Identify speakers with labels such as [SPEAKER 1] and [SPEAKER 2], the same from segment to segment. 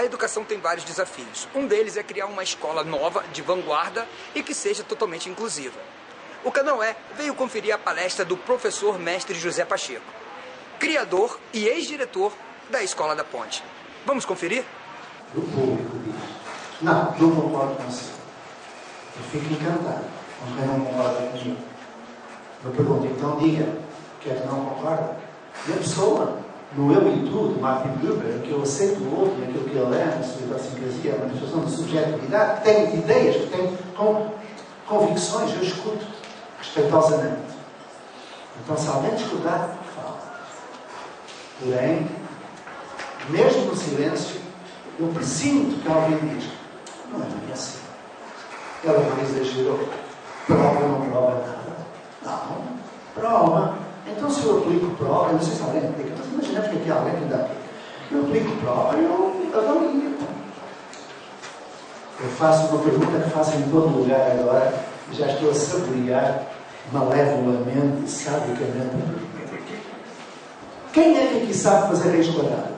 [SPEAKER 1] educação tem vários desafios. Um deles é criar uma escola nova, de vanguarda e que seja totalmente inclusiva. O Canal E veio conferir a palestra do professor mestre José Pacheco, criador e ex-diretor da Escola da Ponte. Vamos conferir?
[SPEAKER 2] O público diz: não concordo com você. Eu fico encantado, mas quem não concorda comigo. Eu pergunto: então diga que é que não concorda. E a pessoa, no eu e tu, de Martin Buber, que eu aceito o outro, aquilo que ele é, na sua idiosincrasia, a manifestação de subjetividade, tem ideias, tem convicções, eu escuto respeitosamente. Então, se alguém discordar, fala. Porém, mesmo no silêncio, eu presinto que alguém diz: não é bem assim. Ela não exagerou. Prova ou não prova nada? Não, prova. Então, se eu aplico prova, eu não sei se alguém aplica, mas imaginemos que aqui há alguém que ainda aplica. Eu aplico prova e eu avalio. Eu faço uma pergunta que faço em todo lugar agora e já estou a saborear malevolamente e sadicamente. Quem é que aqui sabe fazer raiz quadrada?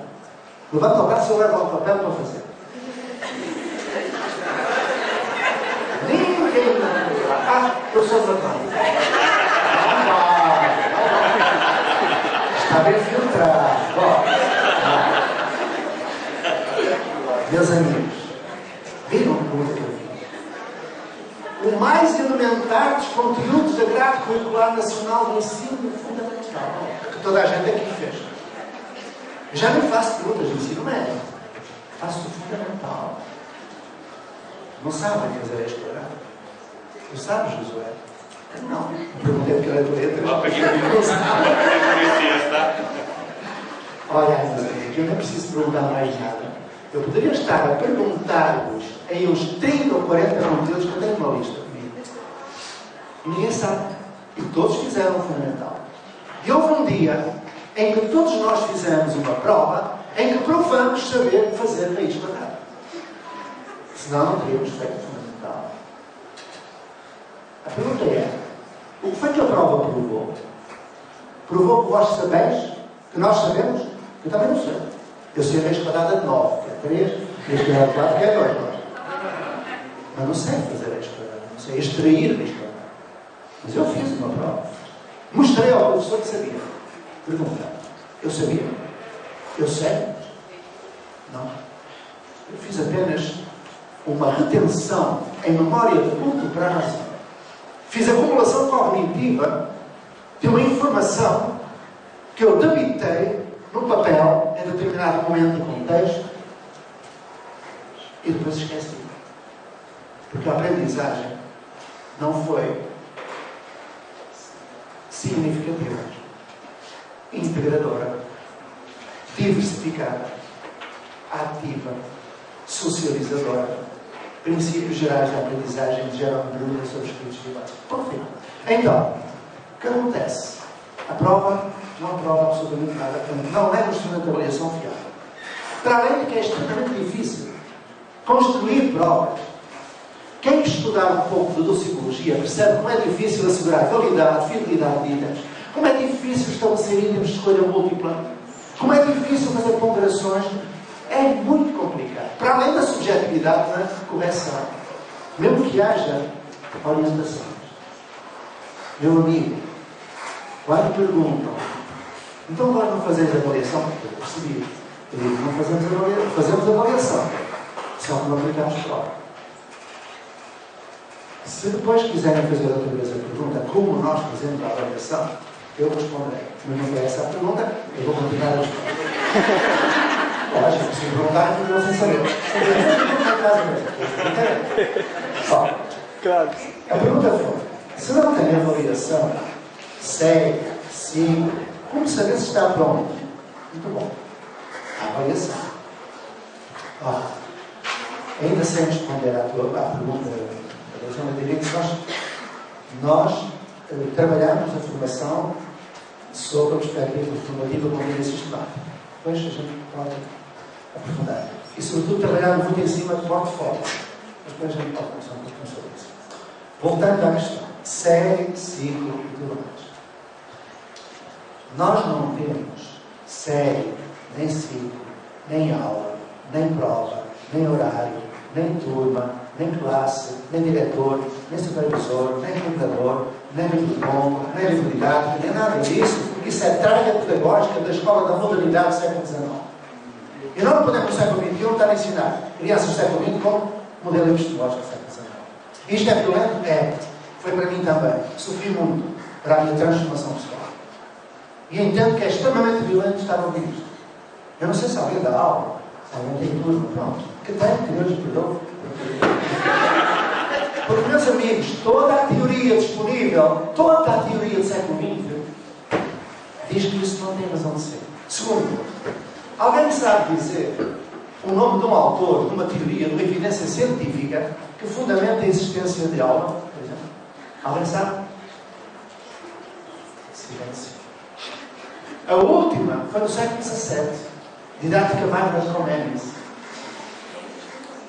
[SPEAKER 2] Levanta o braço e eu levo o papel para fazer. Ninguém não. Eu sou matemática. Está bem filtrado. Meus amigos, viram a pergunta que eu fiz? O mais elementar dos conteúdos da grade curricular nacional do ensino fundamental, que toda a gente aqui fez. Eu já não faço perguntas do ensino médio, faço do fundamental. Não sabem fazer a escola? Tu sabes, Josué? Não. Perguntei porque ela é doente. Olha, eu não preciso perguntar mais nada. Eu poderia estar a perguntar-vos em uns 30 ou 40 conteúdos que eu tenho uma lista comigo. E ninguém sabe. E todos fizeram o fundamental. E houve um dia em que todos nós fizemos uma prova em que provamos saber fazer raiz quadrada. Senão não teríamos feito o fundamental. A pergunta é: o que foi que a prova provou? Provou que vós sabeis, que nós sabemos? Eu também não sei. Eu sei a raiz quadrada de 9, que é 3, raiz quadrada de 4, que é 2. Mas não sei fazer raiz quadrada, não sei extrair raiz quadrada. Mas eu fiz uma prova. Mostrei ao professor que sabia. Pergunta: eu sabia? Eu sei? Não. Eu fiz apenas uma retenção em memória de curto prazo. Fiz a acumulação cognitiva de uma informação que eu debitei no papel em determinado momento e contexto e depois esqueci. Porque a aprendizagem não foi significativa, integradora, diversificada, ativa, socializadora. Princípios gerais da aprendizagem geram dúvidas sobre os escritos de base. Por fim. Então, o que acontece? A prova não prova absolutamente nada, não é um instrumento de avaliação fiável. Para além de que é extremamente difícil construir provas. Quem estudar um pouco de docicologia percebe como é difícil assegurar validade, fidelidade de itens, como é difícil estabelecer itens de escolha múltipla, como é difícil fazer ponderações. É muito complicado. Para além da subjetividade na correção, mesmo que haja orientações. Meu amigo, quando perguntam: então nós não fazemos avaliação? Eu percebi. Eu digo: não fazemos avaliação. Fazemos avaliação. Só que não aplicamos prova. Se depois quiserem fazer outra vez a pergunta, como nós fazemos a avaliação, eu responderei. Mas não foi essa a pergunta, eu vou continuar a responder. Lógico, se perguntarem, não sem saber. Só.
[SPEAKER 3] Claro.
[SPEAKER 2] A pergunta foi: se não tem avaliação séria, simples, como saber se está pronto? Muito bom. A avaliação. Ainda sem responder à pergunta da avaliação, eu diria que nós trabalhamos a formação sob a perspectiva formativa contínua e sistemática. Depois a gente pode aprofundar. E, sobretudo, trabalhar muito em cima de portfólio. Depois a gente pode começar um pouquinho sobre isso. Voltando à questão. Série, ciclo e tudo mais. Nós não temos série, nem ciclo, nem aula, nem prova, nem horário, nem turma, nem classe, nem diretor, nem supervisor, nem coordenador, nem livro bom, nem livro didático, nem nada disso, porque isso é tralha pedagógica da escola da modernidade do século XIX. E não podemos, no século XXI, estar a ensinar crianças do século XX como modelo epistemológico do século XIX. Isto é violento? É. Foi para mim também. Sofri muito para a minha transformação pessoal. E entendo que é extremamente violento estar a ouvir isto. Eu não sei se alguém dá aula, se alguém tem turma, pronto. Que tem, que Deus perdoe. Porque, meus amigos, toda a teoria disponível, toda a teoria do século XX, diz que isso não tem razão de ser. Segundo, alguém sabe dizer o nome de um autor, de uma teoria, de uma evidência científica que fundamenta a existência de alma, por exemplo? Alguém sabe? Silêncio. A última foi no século XVII, Didática Magna de Comenius.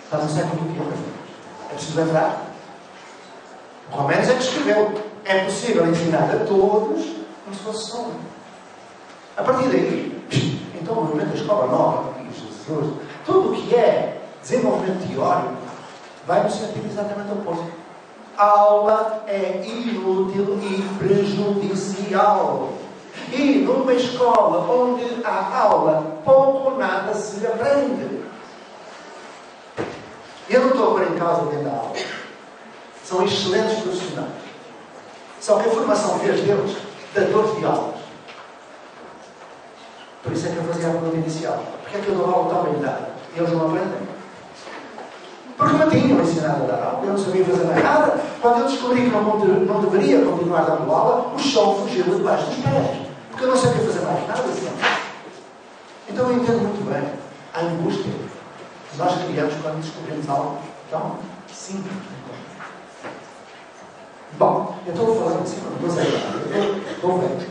[SPEAKER 2] Está no século XXI. É preciso lembrar. Comenius é que escreveu. É possível ensinar a todos como se fosse só um. A partir daí, então o movimento da escola nova, Jesus, tudo o que é desenvolvimento teórico vai no sentido exatamente oposto. Aula é inútil e prejudicial. E numa escola onde há aula, pouco ou nada se aprende. Eu não estou a pôr em causa quem dá aula. São excelentes profissionais. Só que a formação fez deles dadores de aulas. Por isso é que eu fazia a pergunta inicial. Porquê é que eu dou aula tão bem dada? E eles não aprendem. Porque me tinham ensinado a dar aula. Eu não sabia fazer mais nada. Quando eu descobri que não deveria continuar dando aula, o chão fugiu de debaixo dos pés. Porque eu não sabia fazer mais nada. Assim. Então eu entendo muito bem a angústia que nós criamos quando descobrimos algo tão simples. Bom, eu estou falando de cima, não sei. Estou vendo.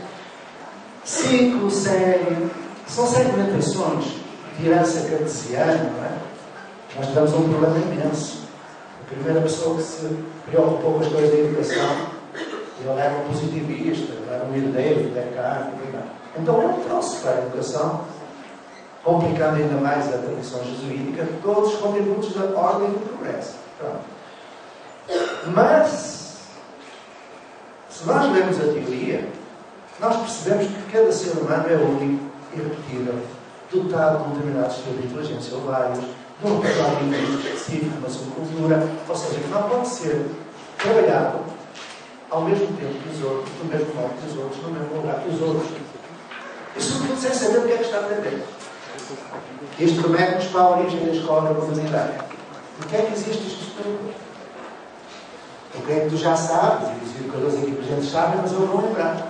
[SPEAKER 2] Ciclo, série, são segmentações de herança cartesiana, não é? Nós tivemos um problema imenso. A primeira pessoa que se preocupou com as coisas da educação, ele era um positivista, ele era um herdeiro de Descartes, então ele trouxe para a educação, complicando ainda mais a tradição jesuítica, todos os contributos da ordem e do progresso. Pronto. Mas, se nós lemos a teoria, nós percebemos que cada ser humano é único, irrepetível, dotado de um determinado estilo de inteligência ou vários, de um repertório específico, de uma subcultura, ou seja, que não pode ser trabalhado ao mesmo tempo que os outros, do mesmo modo que os outros, no mesmo lugar que os outros. E sobretudo sem saber o que é que está a aprender. Isto remete-nos para a origem da escola da modernidade. Por que é que existe isto tudo? O que é que tu já sabes, e os educadores aqui presentes sabem, mas eu vou lembrar.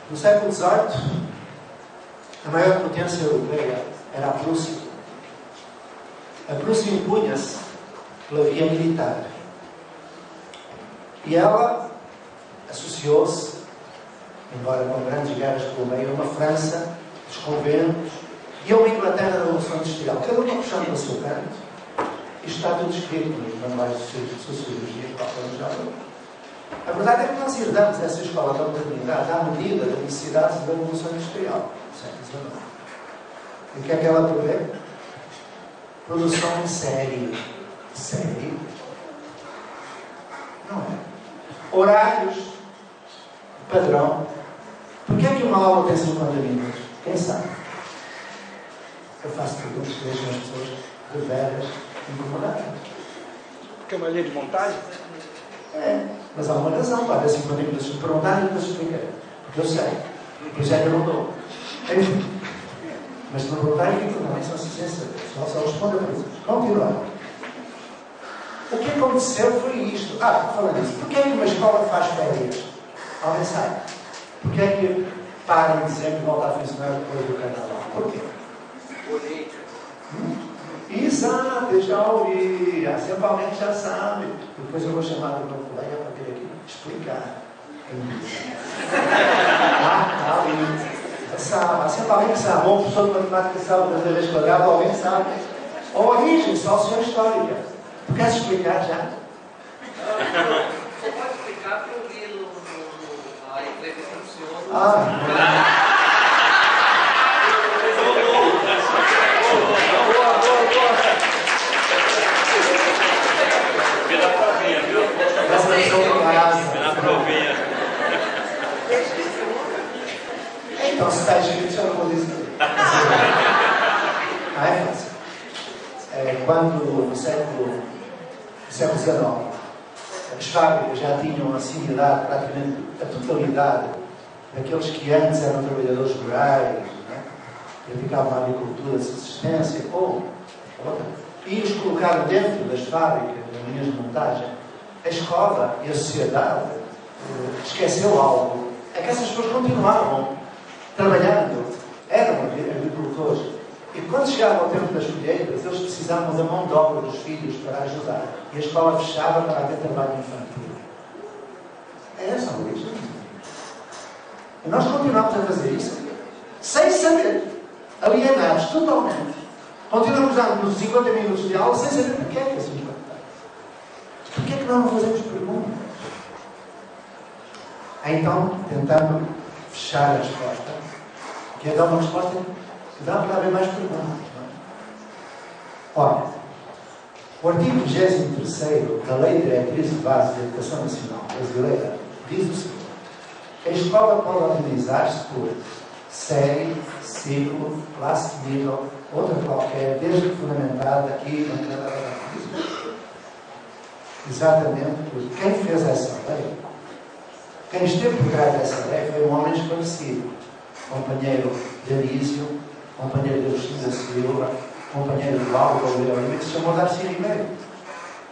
[SPEAKER 2] No século XVIII, a maior potência europeia era a Prússia. A Prússia impunha-se pela via militar. E ela associou-se, embora com grandes guerras pelo meio, a uma França dos conventos e a uma Inglaterra da Revolução Industrial. Cada uma puxando para o seu canto. Isto está tudo escrito nos manuais de sociologia, que falamos já. A verdade é que nós herdamos essa escola da modernidade à medida das necessidades da Revolução Industrial. E o que é que ela prevê? Produção em série. Série? Não é. Horários. Padrão. Por que é que uma aula tem 50 minutos? Quem sabe? Eu faço perguntas que deixam as pessoas de veras incomodadas.
[SPEAKER 1] Porque é uma linha de montagem?
[SPEAKER 2] É. Mas há uma razão para haver 50 minutos de perguntar e depois explicar. Porque eu sei. Por isso é que eu não dou. Mas se não perguntar, eu fico também, só se só responde a coisas. Continuar. O que aconteceu foi isto. Falando disso. Porquê é que uma escola faz férias? Alguém sabe? Porquê é que para em dezembro e volta a funcionar depois do carnaval? Porquê? Exato, eu já ouvi. Há sempre alguém que já sabe. Depois eu vou chamar o meu colega para vir aqui explicar. Sabe, há sempre alguém que sabe. Ou um professor de matemática sabe fazer vezes quadrada, ou alguém sabe. Ou a origem, só a senhora histórica. Tu queres explicar já?
[SPEAKER 3] Você pode explicar porque eu vi a entrevista do senhor.
[SPEAKER 2] no século XIX, as fábricas já tinham assimilado praticamente a totalidade daqueles que antes eram trabalhadores rurais, praticavam a agricultura de subsistência ou outra, e os colocaram dentro das fábricas, das linhas de montagem. A escola e a sociedade esqueceu algo. É que essas pessoas continuavam trabalhando, eram agricultores. E quando chegavam ao tempo das colheitas, eles precisavam da mão de obra dos filhos para ajudar. E a escola fechava para haver trabalho infantil. É essa a origem. E nós continuamos a fazer isso sem saber, alienados totalmente. Continuamos a nos 50 minutos de aula sem saber porquê é que assim vai. Porquê é que nós não fazemos perguntas? Então, tentando fechar a resposta, que é dar uma resposta que dá para haver mais perguntas. Não é? Ora, o artigo 23º da Lei de Diretriz de Base da Educação Nacional Brasileira diz o seguinte: a escola pode organizar-se por série, ciclo, classe de nível, outra qualquer, desde que fundamentada aqui na exatamente porque quem fez essa lei, quem esteve por trás dessa lei foi um homem esclarecido, companheiro de Anísio, companheiro de Agostinho da Silva, companheiro do Álvaro Leão, que se chamou Darcy Ribeiro,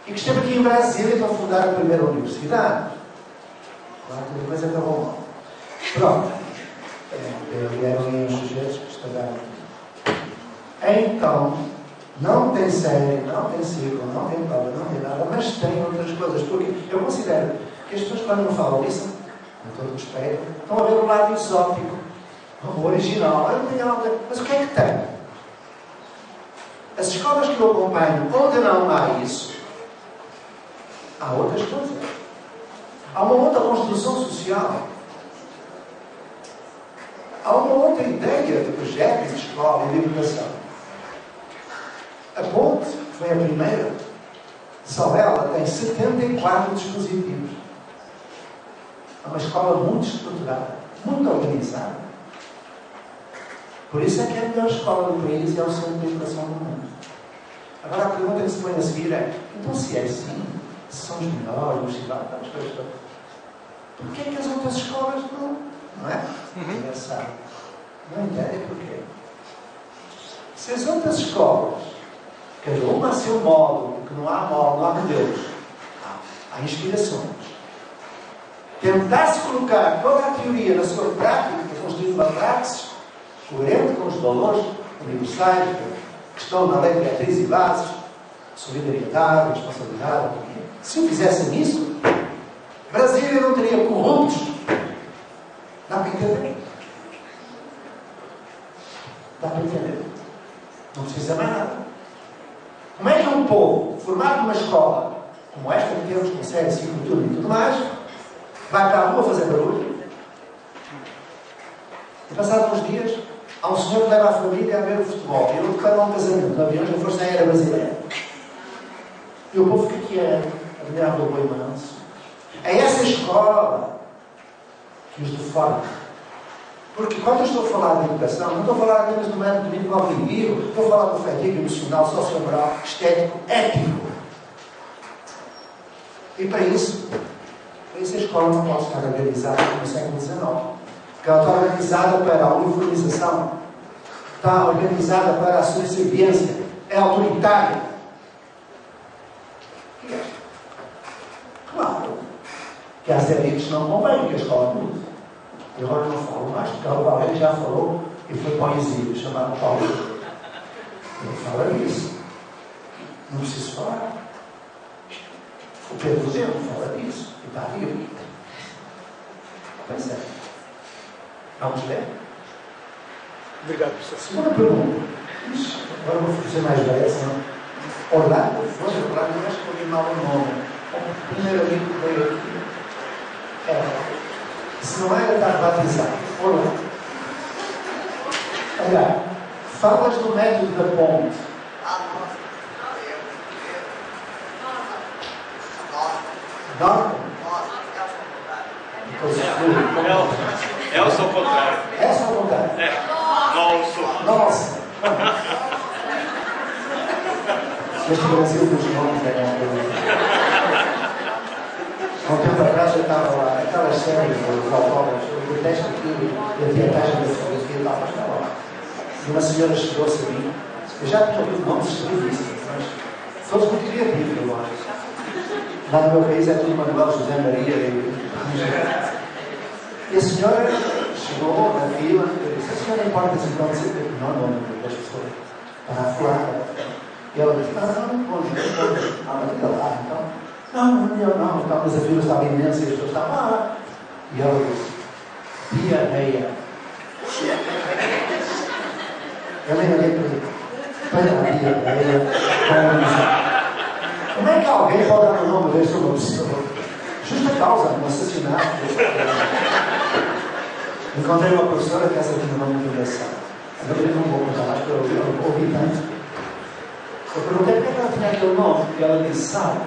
[SPEAKER 2] e que esteve aqui em Brasília para fundar a primeira universidade. Claro que depois acabou mal. Pronto. Eram os sujeitos que estudaram. Então, não tem série, não tem ciclo, não tem prova, não tem nada, mas tem outras coisas. Porque eu considero que as pessoas, quando não falam disso, com todo respeito, estão a ver o lado exótico, o original. Eu não tenho nada. Mas o que é que tem? As escolas que eu acompanho, onde não há isso, há outras coisas. Há uma outra construção social. Há uma outra ideia de projeto de escola e de educação. A Ponte, que foi a primeira, só ela tem 74 dispositivos. É uma escola muito estruturada, muito organizada. Por isso é que é a melhor escola do país e é o centro de educação do mundo. Agora a pergunta que se põe a seguir é: então se é assim, se são os melhores, os cidadãos, as coisas todas, porquê é que as outras escolas não é? Engraçado. Não entendem porquê. Se as outras escolas, cada uma a seu modo, porque não há modo, não há modelos, há inspirações, tentar-se colocar toda a teoria na sua prática, construir uma praxis coerente com os valores universais que estão na lei de diretriz e bases, solidariedade, responsabilidade, se o fizessem isso, Brasília não teria corruptos. Dá para entender? Dá para entender? Não precisa mais nada. Como é que um povo formado numa escola como esta que temos, com série, ciclo, tudo e tudo mais, vai para a rua fazer barulho? E passados uns dias, há um senhor que leva a família a ver o futebol e outro que leva a um casamento de aviões da Força Aérea Brasileira. E o povo fica quieto, admirando o boi manso. É essa escola que os deforma. Porque quando eu estou a falar de educação, não estou a falar apenas do método clínico cognitivo, estou a falar do afetivo, emocional, sociomoral, estético, ético. E para isso a escola não pode estar organizada no século XIX. Porque ela está organizada para a uniformização, está organizada para a subserviência, é autoritária. Claro que às elites não convém que a escola mude. E agora não falo mais, porque o Valério já falou e foi para o exílio, chamado Paulo. Ele fala disso. Não preciso falar. O Pedro Zeno fala disso. E está vivo. Pois é. Vamos ler?
[SPEAKER 1] Obrigado, professor.
[SPEAKER 2] Segunda pergunta. Agora vou fazer mais velha, senão. Orlando, Orlando, eu acho que eu li mal o nome. O primeiro amigo que veio aqui. Se não era, está batizado. Orlando. Olha, falas do método da ponte. Norton?
[SPEAKER 4] É o seu contrário.
[SPEAKER 2] É só o contrário.
[SPEAKER 4] É. Nossa.
[SPEAKER 2] Nossa. Este Brasil dos nomes é uma coisa. Há um tempo atrás eu estava lá, aquelas séries dos autógrafos, eu detesto aquilo, e havia a taxa da fotografia lá, mas estava lá. E uma senhora chegou-se a mim, eu já tinha ouvido nomes escrevíssimos, mas todos muito criativos, eu acho. Lá no meu país é tudo Manuel José Maria e a senhora chegou na fila, eu disse, a senhora importa-se então dizer que não, das pessoas, para a fulana. E ela disse, não, mas diga lá, então. Não, então, mas a fila estava imensa e as pessoas estavam, E ela disse, diarreia. Eu nem olhei para ele, diarreia, como é que alguém pode dar o nome deste uma pessoa? Justa causa, um assassinato. Encontrei uma professora que essa tinha um nome muito engraçado. Eu não vou contar mais, porque eu ouvi tanto. Eu perguntei por que ela tinha aquele nome, e ela disse, sabe,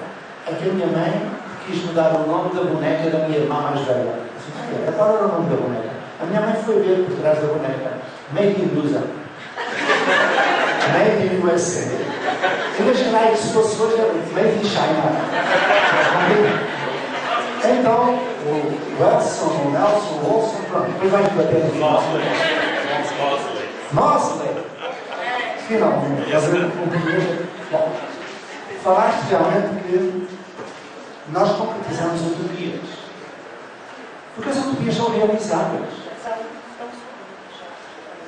[SPEAKER 2] é que a minha mãe quis mudar o nome da boneca da minha irmã mais velha. Eu disse, qual era o nome da boneca? A minha mãe foi ver por trás da boneca. Made in USA. Made in USA. Imaginai que se fosse hoje Made in China. Então, o Wilson, o Nelson, o Olson, pronto, depois vai bater aqui. Mosley. Finalmente. Bom, falaste realmente que nós concretizamos utopias. Porque as utopias são realizáveis.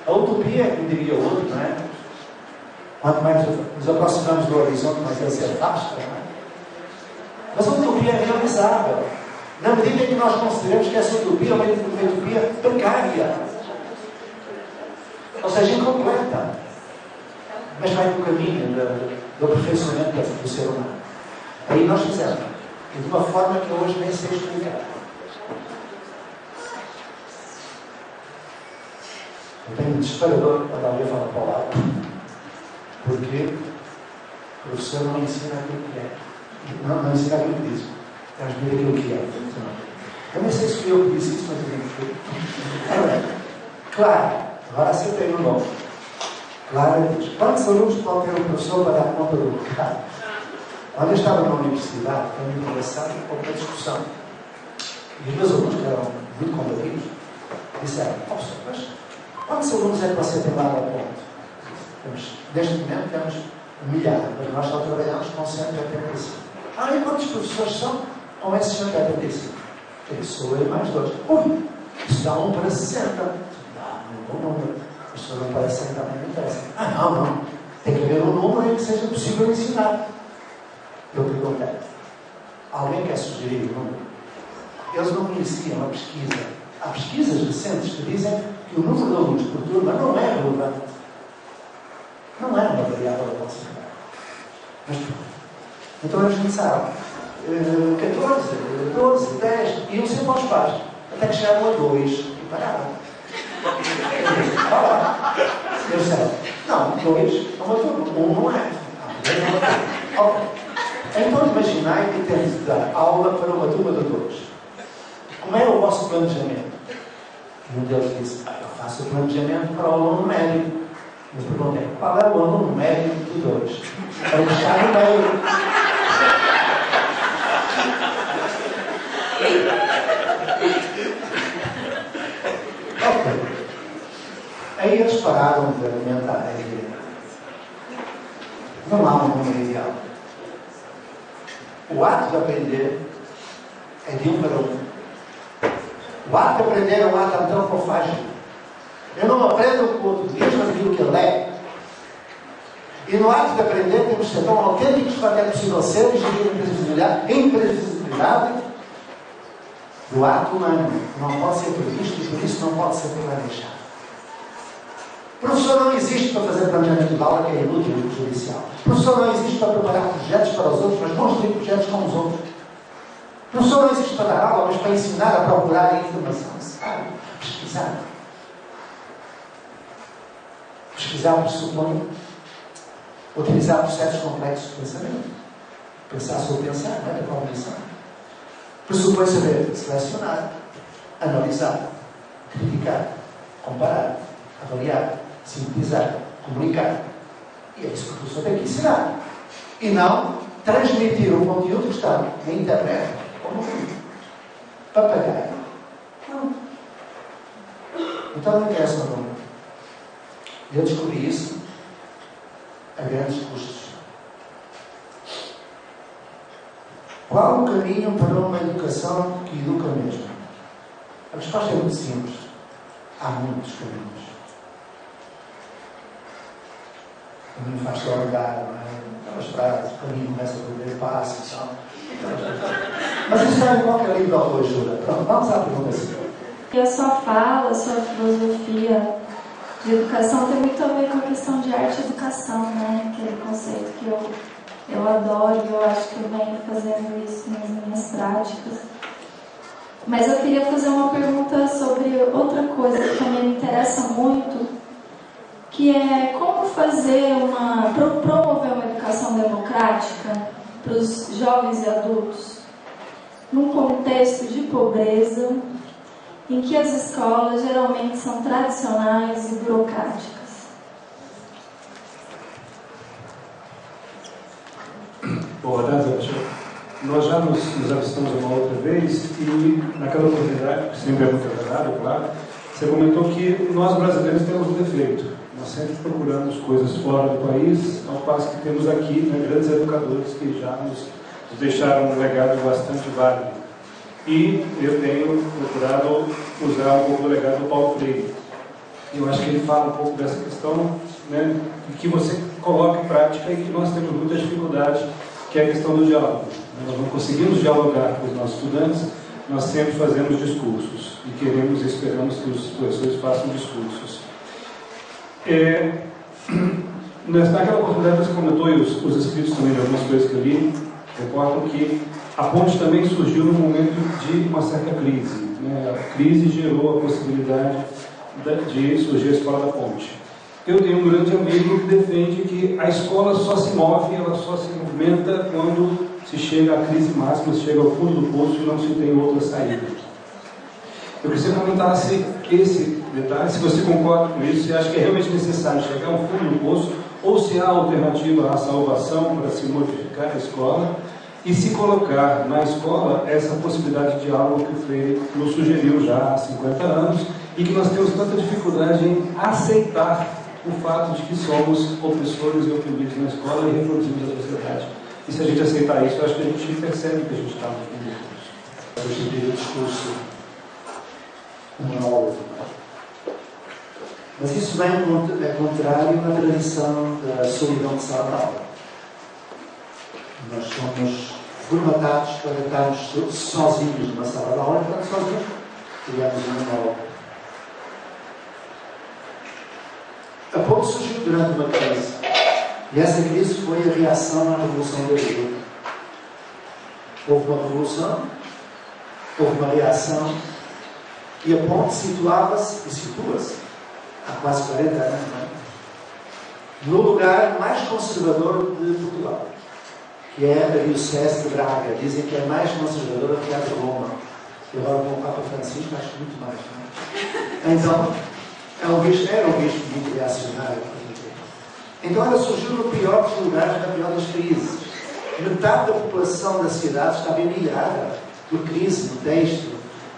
[SPEAKER 2] A utopia, como diria o outro, não é? Quanto mais nos aproximamos do horizonte, mais ele se afasta, não é? Mas a utopia é realizável. Na medida em que nós consideramos que essa utopia é uma utopia precária. Ou seja, incompleta. Mas vai no caminho do aperfeiçoamento do ser humano. Aí nós fizemos. E de uma forma que eu hoje nem sei explicar. Eu tenho um disparador quando alguém fala para o lado. Porque o professor não ensina aquilo que é. Não ensina aquilo que diz. Transmite aquilo que é. Eu nem sei se fui eu que disse isso, mas eu digo que foi. Claro, agora acertei o nome. Claro, diz: quantos alunos pode ter um professor para dar conta do recado? Quando eu estava na universidade, foi muito engraçado, houve uma discussão. E os meus alunos, que eram muito combativos, disseram: professor, mas quantos alunos é que você tem lá ao ponto? Neste momento temos 1 milhar, mas nós só trabalhamos com 185. E quantos professores são com esses 185? Eu disse: sou eu mais 2. Ui, isso dá 1 para 60. Não, não bom número. O professor não para 100 também não interessa. Não. Tem que haver um número em que seja possível ensinar. Eu perguntei: alguém quer sugerir o número? Eles não conheciam a pesquisa. Há pesquisas recentes que dizem que o número de alunos por turma não é relevante. Não é uma variável a considerar. Mas então eles começaram 14, 12, 10, iam sempre aos pares, até que chegaram a 2 e pararam. Eu disse: não, 2 é uma turma, 1 não é. 2 é uma turma. Ok. Então imaginai que temos de dar aula para uma turma de 2. Como é o vosso planejamento? E um deles disse: eu faço o planejamento para o aluno médio. Eu perguntei: qual é o aluno médio de 2? Para deixar no meio. Ok. Aí eles pararam de alimentar a ideia. Não há um número ideal. O ato de aprender é de 1 para 1. O ato de aprender é um ato antropofágico. Eu não aprendo com o outro diz, mas aquilo que ele é. E no ato de aprender temos que ser tão autênticos quanto é possível ser e gerir a imprevisibilidade do ato humano. Não pode ser previsto e por isso não pode ser planejado. O professor não existe para fazer planejamento de aula, que é inútil e prejudicial. O professor não existe para preparar projetos para os outros, mas construir projetos com os outros. O professor não existe para dar aula, mas para ensinar a procurar a informação necessária. Pesquisar. Pesquisar pressupõe utilizar processos complexos de pensamento. Pensar sobre pensar, não é? Da cognição. Pressupõe saber selecionar, analisar, criticar, comparar, avaliar, sintetizar, comunicar. E é isso que o professor tem que ensinar. E E não transmitir o conteúdo que está na internet ou no livro. Papagaio. Não. Então não é essa não. Eu descobri isso a grandes custos. Qual o caminho para uma educação que educa mesmo? A resposta é muito simples. Há muitos caminhos. O caminho faz-se andar, não é? Aquelas frases, o caminho começa a primeiro passo e tal. Mas isso está em qualquer livro de autoajuda. Pronto, vamos à pergunta seguinte.
[SPEAKER 5] E a sua fala, a sua filosofia de educação tem muito a ver com a questão de arte e educação, né? Aquele conceito que eu adoro e eu acho que eu venho fazendo isso nas minhas práticas. Mas eu queria fazer uma pergunta sobre outra coisa que também me interessa muito, que é como promover uma educação democrática para os jovens e adultos num contexto de pobreza em que as escolas geralmente são tradicionais e burocráticas.
[SPEAKER 6] Bom, Adasa, nós já nos avistamos uma outra vez e naquela oportunidade, que sempre é muito agradável, claro, você comentou que nós brasileiros temos um defeito. Nós sempre procuramos coisas fora do país, ao passo que temos aqui, né, grandes educadores que já nos deixaram um legado bastante válido. E eu tenho procurado usar um pouco do legado do Paulo Freire. Eu acho que ele fala um pouco dessa questão, né, que você coloca em prática e que nós temos muita dificuldade, que é a questão do diálogo. Nós não conseguimos dialogar com os nossos estudantes, nós sempre fazemos discursos e queremos e esperamos que os professores façam discursos. Naquela oportunidade você comentou, e os escritos também de algumas coisas que eu li, reportam que a ponte também surgiu no momento de uma certa crise, né? A crise gerou a possibilidade de surgir a escola da ponte. Eu tenho um grande amigo que defende que a escola só se move, ela só se movimenta quando se chega à crise máxima, se chega ao fundo do poço e não se tem outra saída. Eu queria que você comentasse esse detalhe, se você concorda com isso, se acha que é realmente necessário chegar ao fundo do poço, ou se há alternativa à salvação para se modificar a escola, e se colocar na escola essa possibilidade de diálogo que o Freire nos sugeriu já há 50 anos, e que nós temos tanta dificuldade em aceitar o fato de que somos opressores e oprimidos na escola e reproduzimos a sociedade. E se a gente aceitar isso, eu acho que a gente percebe que a gente está no fundo do poço.
[SPEAKER 2] Hoje em dia o discurso monólogo. Mas isso vem é contrário à tradição da solidão de sala de aula. Nós somos formatados para estarmos sozinhos numa sala de aula, e portanto sozinhos criamos um monólogo. A ponte surgiu durante uma crise. E essa crise foi a reação à Revolução da Abril. Houve uma revolução, houve uma reação, e a ponte situava-se, e situa-se, há quase 40 anos, não é? No lugar mais conservador de Portugal, que é a Diocese de Braga. Dizem que é mais conservadora que a de Roma. E agora com o Papa Francisco, acho que muito mais, não é? Então, era um bispo muito reacionário. Então ela surgiu no pior dos lugares, na pior das crises. Metade da população da cidade estava emigrada por crise no texto.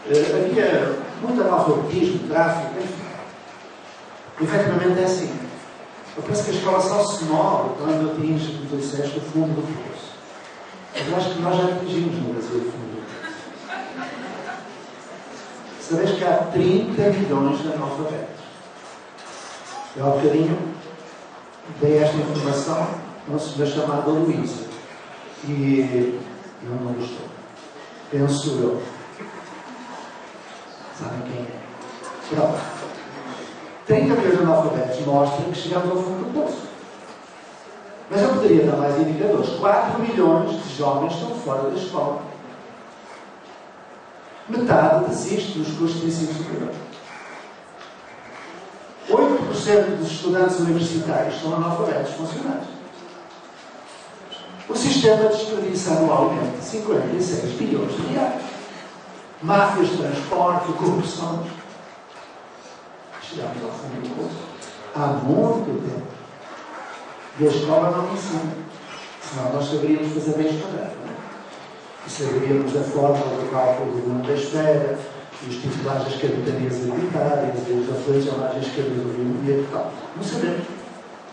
[SPEAKER 2] Havia muito analfabetismo, tráfico, enfim. Efetivamente é assim. Eu penso que a escola só se move quando atinge, como tu disseste, o fundo do poço. Eu acho que nós já atingimos no Brasil o fundo do poço. Sabes que há 30 milhões de analfabetos. Eu há bocadinho dei esta informação a uma senhora chamada Luísa. E eu não gostou. Penso eu. Sabem quem é? Pronto. 30 milhões de analfabetos mostram que chegamos ao fundo do poço. Mas eu poderia dar mais indicadores. 4 milhões de jovens estão fora da escola. Metade desiste dos cursos de ensino superior. 8% dos estudantes universitários são analfabetos funcionais. O sistema desperdiça anualmente 56 bilhões de reais. Máfias de transporte, corrupção. Chegamos ao fundo do poço há muito tempo. E a escola não ensina. senão nós saberíamos fazer bem estudado, não é? E saberíamos a fórmula do cálculo do número da esfera, e os titulares das capitanias hereditárias, e os afluentes à margem esquerda do rio e tal. Não sabemos.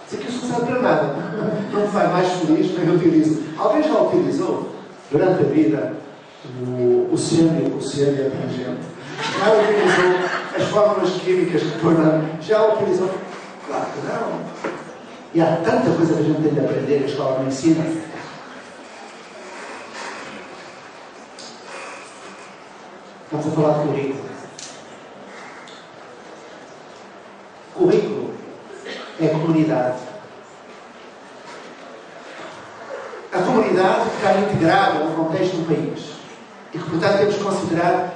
[SPEAKER 2] Isso aqui não serve para nada. Não me faz mais feliz, nem utilizo. Alguém já utilizou, durante a vida, o sêmio atingente? Já utilizou as fórmulas químicas que tornam? Já utilizou? Claro que não. E há tanta coisa que a gente tem de aprender que a escola não ensina. Estamos a falar de currículo. Currículo é comunidade. A comunidade que está integrada no contexto do país e que, portanto, temos que considerar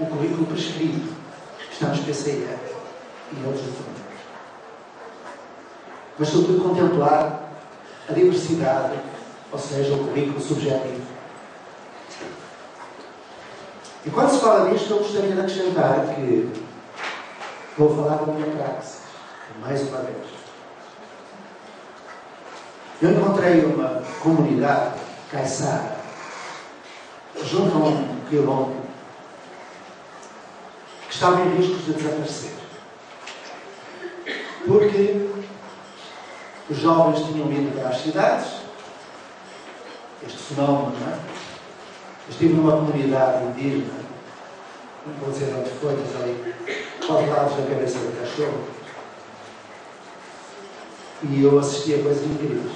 [SPEAKER 2] o currículo prescrito que está nos PCE e outros documentos. Mas, sobretudo, contemplar a diversidade, ou seja, o currículo subjetivo. E quando se fala disto, eu gostaria de acrescentar que vou falar da minha praxis, mais uma vez. Eu encontrei uma comunidade caiçara junto a um quilombo que estava em riscos de desaparecer. Porque os jovens tinham ido para as cidades, este fenómeno, não é? Eu estive numa comunidade indígena, não vou dizer onde foi, mas ali, aos lados da cabeça do cachorro, e eu assisti a coisas incríveis.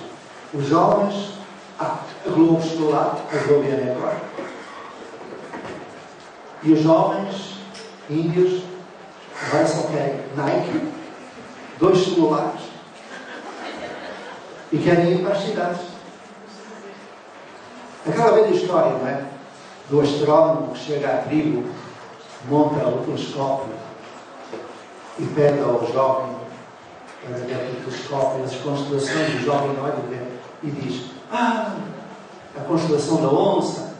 [SPEAKER 2] Os jovens, a Globo chegou lá, a Globo e a Record, e os jovens índios, agora só querem Nike, 2 celulares, e querem ir para as cidades. Aquela velha história, não é? Do astrónomo que chega à tribo, monta o telescópio e pede ao jovem para ver o telescópio, as constelações, o jovem olha e diz: a constelação da onça.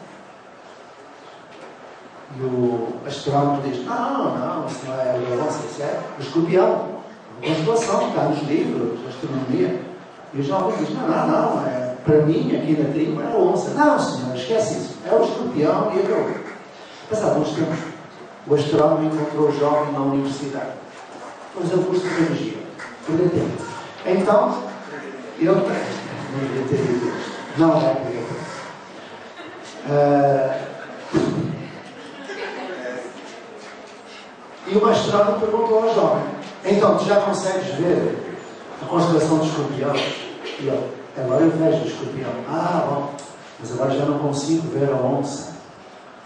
[SPEAKER 2] E o astrónomo diz: não, isso não é a onça, isso é o escorpião. A constelação está nos livros de astronomia. E o jovem diz: não, para mim, aqui na tribo, é a onça. Não, senhor, esquece isso. É o escorpião e acabou. Passado uns tempos, o astrónomo encontrou o jovem na universidade. Foi fazer o curso de biologia. Podia ter. Então, ele não devia ter dito isto. Não é obrigatório. E o astrónomo perguntou ao jovem: então, tu já consegues ver a constelação do escorpião? E ele: agora eu vejo o escorpião. Bom, mas agora já não consigo ver a onça,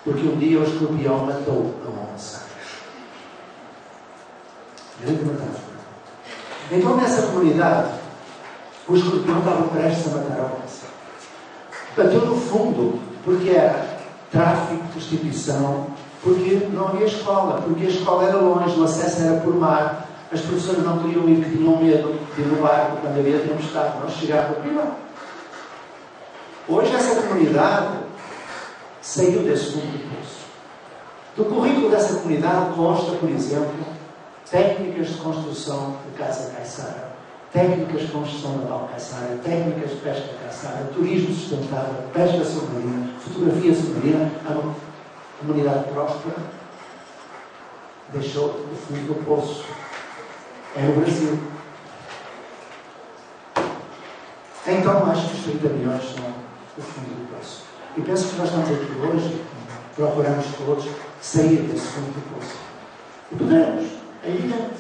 [SPEAKER 2] porque um dia o escorpião matou a onça. Grande metáfora. Então, nessa comunidade, o escorpião estava prestes a matar a onça. Bateu no fundo, porque era tráfico, prostituição, porque não havia escola, porque a escola era longe, o acesso era por mar. As professoras não queriam ir, porque tinham medo de ir no barco quando havia tempestade, não chegava por lá. Hoje essa comunidade saiu desse fundo do poço. Do currículo dessa comunidade consta, por exemplo, técnicas de construção de casa caiçara, técnicas de construção naval caiçara, técnicas de pesca caiçara, turismo sustentável, pesca submarina, fotografia submarina. A comunidade próspera deixou o fundo do poço. É o Brasil. Então, acho que os 30 milhões são o fundo do poço. E penso que nós estamos aqui hoje, procuramos todos sair desse fundo do poço. E podemos, é evidente.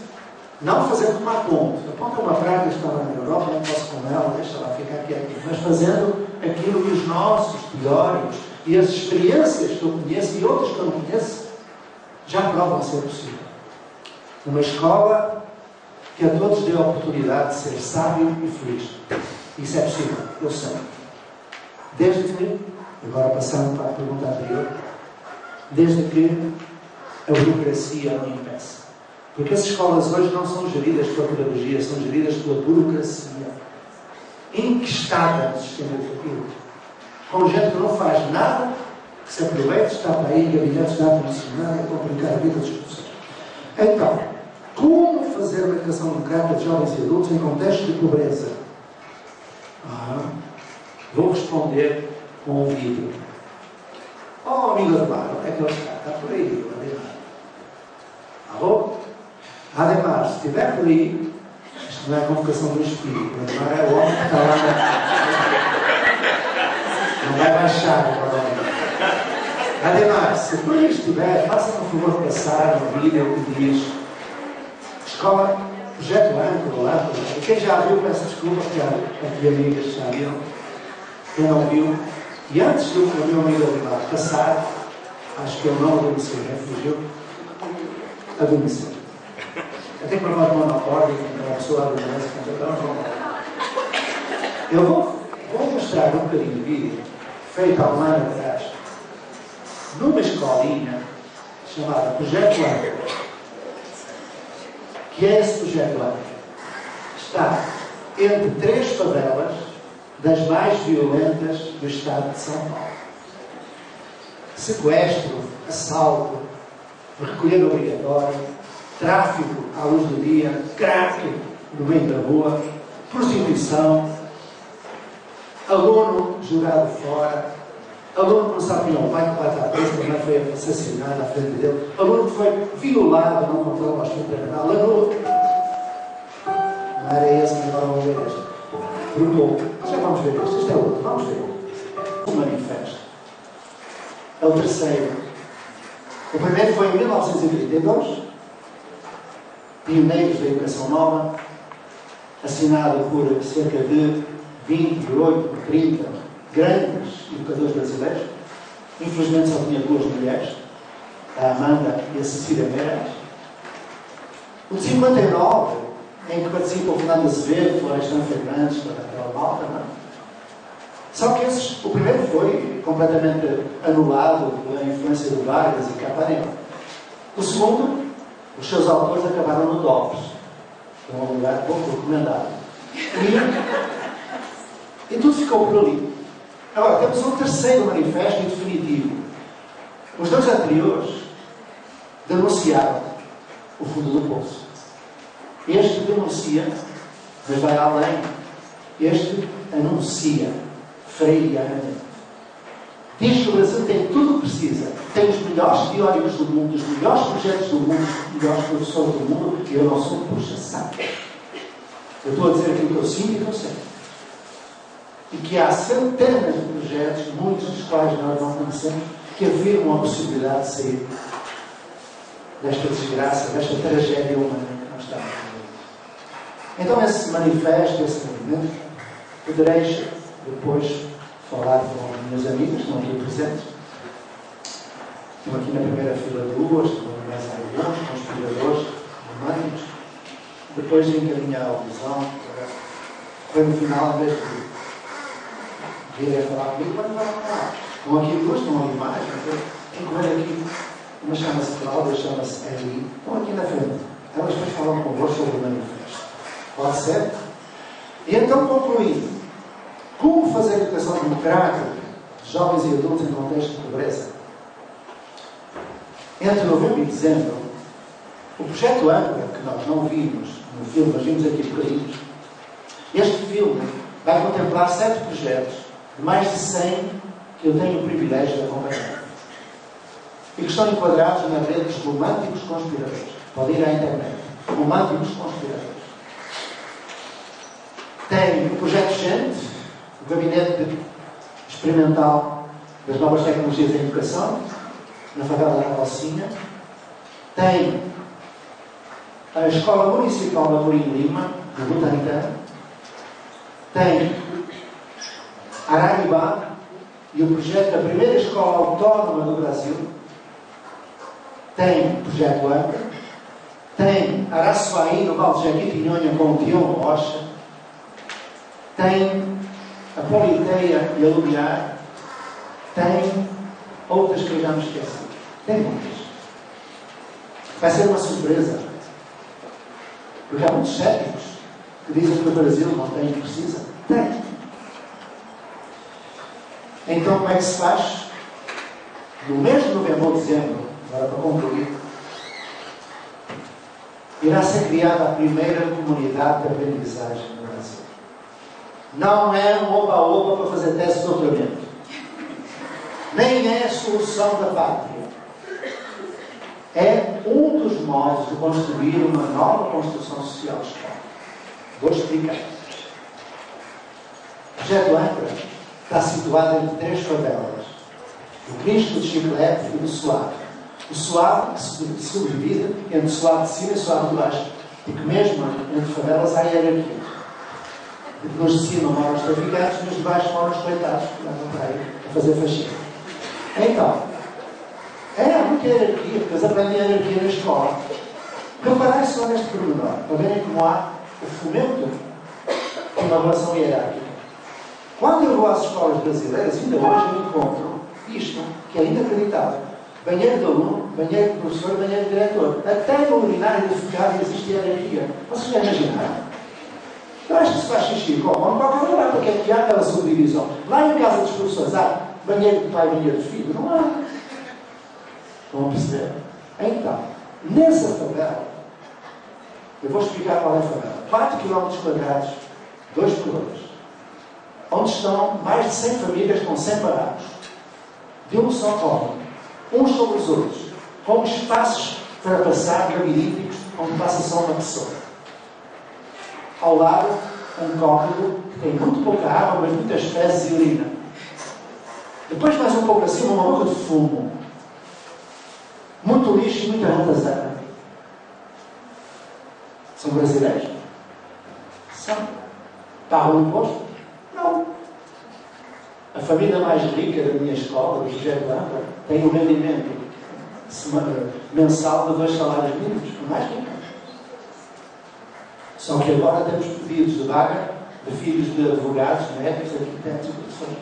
[SPEAKER 2] Não fazendo uma ponte. A ponte é uma praga que está lá na Europa, não posso com ela, deixa lá ficar quietinho. Mas fazendo aquilo que os nossos teóricos e as experiências que eu conheço e outras que eu não conheço já provam ser possível. Uma escola que a todos dê a oportunidade de ser sábio e feliz. Isso é possível, eu sei. Desde que, agora passando para a pergunta anterior, desde que a burocracia não impeça. Porque as escolas hoje não são geridas pela pedagogia, são geridas pela burocracia. Enquistada no sistema educativo. Com gente que não faz nada, que se aproveita, está para aí em gabinetes de ar-condicionado a complicar a vida das pessoas. Então, como fazer uma educação democrática de jovens e adultos em contexto de pobreza? Vou responder com um vídeo. Oh, amigo Ademar, onde é que ele está? Está por aí, o Ademar. Alô? Ademar, se estiver por aí, isto não é a convocação do Espírito. O Ademar é o homem que está lá na... Não vai baixar agora. Ademar, se por aí estiver, faça-me o favor de passar no vídeo que diz Escola Projeto Âncora, lá. E quem já viu, peço desculpa, porque aqui amigas já viram. Quem não viu. E antes do meu amigo Ademar passar, acho que ele não adormeceu, fugiu, adormeceu. Até que provar uma ordem, uma pessoa adormece, eu vou mostrar um bocadinho de vídeo, feito há um ano atrás, numa escolinha chamada Projeto Âncora. Que é esse Projeto Âncora? Está entre 3 favelas das mais violentas do estado de São Paulo. Sequestro, assalto, recolher obrigatório, tráfico à luz do dia, crack no meio da rua, prostituição, aluno jogado fora, aluno que não sabe quem é o pai, que vai estar preso, também foi assassinado à frente dele, aluno que foi violado, não controlou a sua paternal, aluno... Não era esse, mas agora vamos ver este. Grupo, já vamos ver este. Este é outro, vamos ver. O manifesto. É o terceiro. O primeiro foi em 1932, Pioneiros da Educação Nova, assinado por cerca de 28, 30 grandes educadores brasileiros. Infelizmente só tinha 2 mulheres, a Amanda e a Cecília Meirelles. O de 59, em que participam o Fernando Azevedo, Florestan Fernandes, toda aquela malta, não é? Só que o primeiro foi completamente anulado pela influência do Vargas e Capanema. O segundo, os seus autores acabaram no DOPS, que é um lugar pouco documentado. E tudo ficou por ali. Agora, temos um terceiro manifesto definitivo. Os 2 anteriores denunciaram o fundo do poço. Este denuncia, mas vai além. Este anuncia, freirianamente. Diz que o Brasil tem tudo o que precisa. Tem os melhores teóricos do mundo, os melhores projetos do mundo, os melhores professores do mundo, e eu não sou puxa-saco. Eu estou a dizer aquilo que eu sinto e que eu sei. E que há centenas de projetos, muitos dos quais nós não conhecemos, que afirmam a possibilidade de sair desta desgraça, desta tragédia humana que nós estamos a viver. Então, esse manifesto, esse movimento, podereis depois falar com as minhas amigas, que estão aqui presentes. Estão aqui na primeira fila 2, estão mais alguns, conspiradores românicos. Depois de encaminhar a visão, foi no final, em vez de virem falar comigo, mas não vai falar. Estão aqui 2, estão ali mais. Tem que ver aqui. Uma chama-se Cláudia, chama-se Eli. Estão aqui na frente. Elas depois falam convosco sobre o manifesto. Pode ser? E então, concluindo, como fazer educação democrática de jovens e adultos em contexto de pobreza? Entre novembro e dezembro, o projeto Âncora, que nós não vimos no filme, mas vimos aqui bocadinhos, este filme vai contemplar 7 projetos de mais de 100 que eu tenho o privilégio de acompanhar. E que estão enquadrados na rede dos românticos conspiradores. Pode ir à internet. Românticos conspiradores. Tem o Projeto Gente, o Gabinete Experimental das Novas Tecnologias em Educação, na favela da Rocinha. Tem a Escola Municipal de Amorim Lima, de Butantã. Tem Araribá e o projeto da primeira escola autónoma do Brasil. Tem o Projeto Âncora. Tem Araçuaí, no Val de Jequitinhonha, com o Tião Rocha. Tem a Politeia e a Lumiar. Tem outras que eu já me esqueci. Tem muitas. Vai ser uma surpresa. Porque há muitos céticos que dizem que o Brasil não tem o que precisa. Tem. Então, como é que se faz? No mês de novembro ou dezembro, agora para concluir, irá ser criada a primeira comunidade de aprendizagem no Brasil. Não é um oba-oba para fazer tese de doutoramento. Nem é a solução da pátria. É um dos modos de construir uma nova construção social de escola. Vou explicar. O projeto Angra está situado entre 3 favelas. Do Cristo, do Chiclete e do Suave. O Suave que subdivide entre o Suave de cima e o Suave de baixo. Porque mesmo entre favelas há hierarquias. Porque nos de cima moram os traficantes e nos de baixo moram os coitados que andam para aí a fazer faxina. Então, há muita hierarquia, porque eles aprendem a hierarquia na escola. Reparem só neste pormenor, para verem como há o fomento de uma relação hierárquica. Quando eu vou às escolas brasileiras, ainda hoje eu encontro isto, que é inacreditável. Banheiro de aluno, banheiro de professor, banheiro de diretor. Até no urinário de fecado existe hierarquia. Vocês já imaginaram? Eu acho que se faz xixi como em qualquer lugar, porque é que há aquela subdivisão. Lá em casa dos professores há banheiro de pai e banheiro de filho? Não há. Vão perceber? Então, nessa favela, eu vou explicar qual é a favela. 4 km², 2 por 2, onde estão mais de 100 famílias com 100 parados, de um só colo, uns sobre os outros, com espaços para passar labirínticos, onde passa só uma pessoa. Ao lado, um córrego que tem muito pouca água, mas muitas fezes e urina. Depois, mais um pouco acima, uma boca de fumo. Muito lixo e muita ratazana. São brasileiros? São. Pagam imposto? Não. A família mais rica da minha escola, do José Blanca, tem um rendimento mensal de 2 salários mínimos, por mais rica. Só que agora temos pedidos de vaga de filhos de advogados, médicos, arquitetos e professores.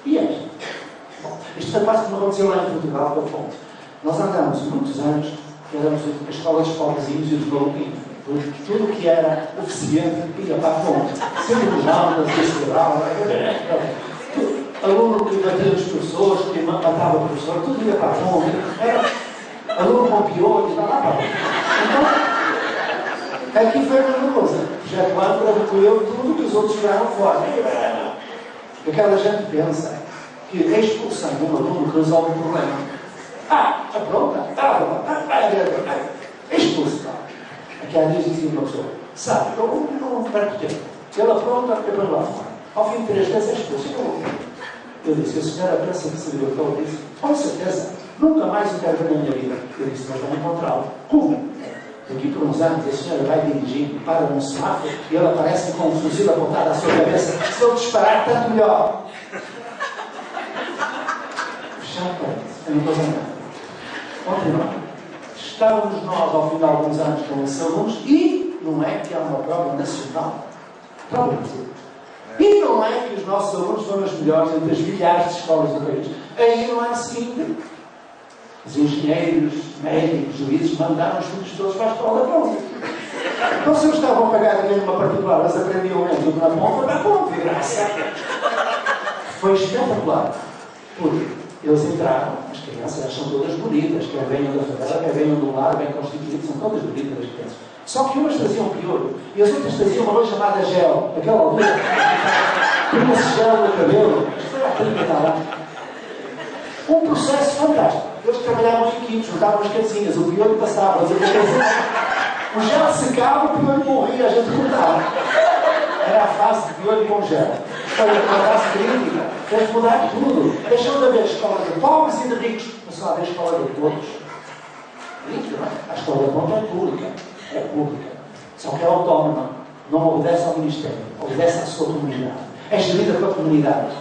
[SPEAKER 2] E é. Bom, isto foi quase como aconteceu lá em Portugal, para o ponto. Nós andamos muitos anos, éramos a escola dos pobrezinhos e dos maluquinhos. Tudo o que era eficiente ia para a ponte. Sempre nos aulas, cerebral, aluno que batia nos professores, que matava o professor, tudo ia para a ponte. Era aluno com piolhos, lá para a ponte. Então, aqui foi a mesma coisa. Já que o Âncora recolheu tudo que os outros jogaram fora. Aquela gente pensa que expulsando um aluno resolve o problema. Apronta, expulsa. Aqui há dias dizia uma pessoa, sabe, eu não perco tempo. Ele apronta, eu para lá fora. Ao fim de 3 vezes é expulso. Eu disse, a senhora pensa que se libertou? Eu disse, com certeza, nunca mais o quero ver na minha vida. Eu disse, mas vai encontrá-lo. Como? Daqui por uns anos, a senhora vai dirigindo, para num semáforo e ele aparece com um fuzil apontado à sua cabeça. Se eu disparar, tanto melhor. Já parece, eu não estou dizendo nada. Continuamos. Estávamos nós, ao fim de alguns anos, com esses alunos e não é que há uma prova nacional para o Brasil. E não é que os nossos alunos foram os melhores entre as milhares de escolas do país. Aí não é o seguinte. Os engenheiros, médicos, juízes mandaram os filhos todos para a escola pública. Então, se eles estavam a pagar dinheiro numa particular, eles aprendiam tudo na ponta, na ponta, de graça. Foi espetacular. Porque eles entraram, as crianças são todas bonitas, quer venham da favela, quer venham do lar, bem constituídos, são todas bonitas as crianças. Só que umas traziam piolho e as outras traziam uma coisa chamada gel, aquela altura, com esse gel no cabelo. Isto foi há 30 e tal anos. Um processo fantástico. Eles trabalhavam em equipes, juntavam as casinhas, o piolho passava, o gel secava, o piolho morria, a gente cortava. Era a fase de piolho com gel. Foi uma fase crítica, fez mudar tudo. Deixou de haver escola de pobres e de ricos, passou a haver escola de todos. Ricos, não é? A escola de ponta é pública. É pública. Só que é autónoma. Não obedece ao Ministério. Obedece à sua comunidade. É gerida pela comunidade.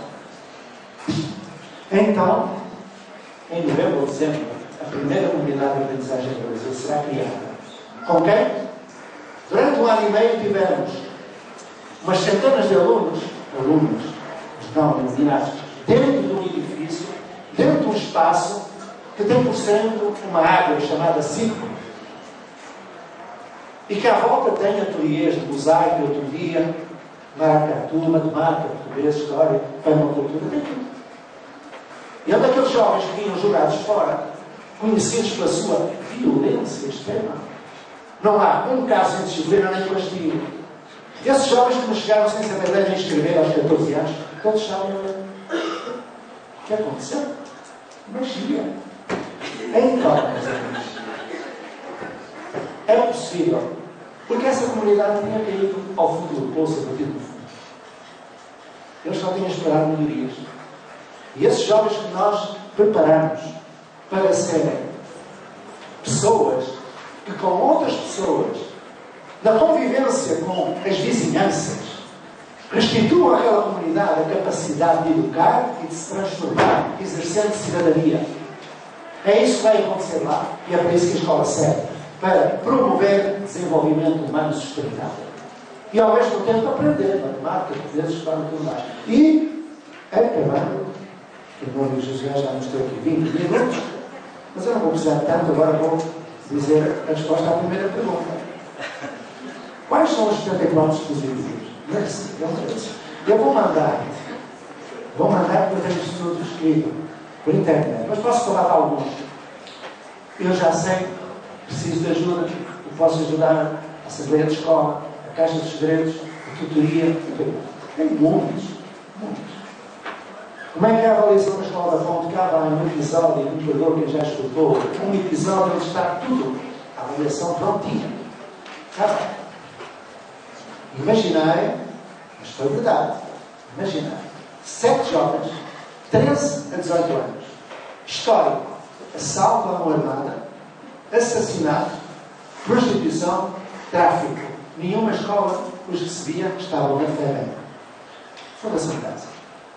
[SPEAKER 2] Então, em novembro ou dezembro, a primeira comunidade de aprendizagem do Brasil será criada. Com quem? Durante 1 ano e meio tivemos umas centenas de alunos, não, iluminados, dentro de um edifício, dentro de um espaço que tem por centro uma água chamada círculo. E que à volta tem ateliês de mosaico, autoria, maracatu, matemática, português, história, permacultura, tem tudo. E onde aqueles jovens que vinham jogados fora, conhecidos pela sua violência extrema, não há um caso de disciplina nem castigo. E esses jovens que me chegaram sem saber ler nem escrever aos 14 anos, todos sabem ler. O que aconteceu? Magia. Então, é possível. Porque essa comunidade tinha caído ao fundo do poço, batido no fundo. Eles só tinham esperado melhorias. E esses jovens que nós preparamos para serem pessoas que, com outras pessoas, na convivência com as vizinhanças, restituam àquela comunidade a capacidade de educar e de se transformar, exercendo cidadania. É isso que vai acontecer lá, e é para isso que a escola serve, para promover desenvolvimento humano sustentável. E ao mesmo tempo aprender matemática, português, história e tudo mais. E, acabando, o irmão José já nos deu aqui 20 minutos, mas eu não vou precisar de tanto, agora vou dizer a resposta à primeira pergunta. Quais são os 74 dispositivos? Eu vou mandar porque eu tenho isso tudo escrito por internet, mas posso falar de alguns. Eu já sei, preciso de ajuda, eu posso ajudar a Assembleia de Escola, a Caixa dos Segredos, a tutoria, tem muitos. Como é que é a avaliação da Escola da Fonte? Cá vai um episódio, um perdoa quem já escutou, um episódio onde está tudo, a avaliação prontinha. Cá vai. Imaginai, mas foi verdade, imaginai, 7 jovens, 13 a 18 anos, histórico, assalto à mão armada, assassinato, prostituição, tráfico. Nenhuma escola os recebia, estavam na fé. Foda-se em casa.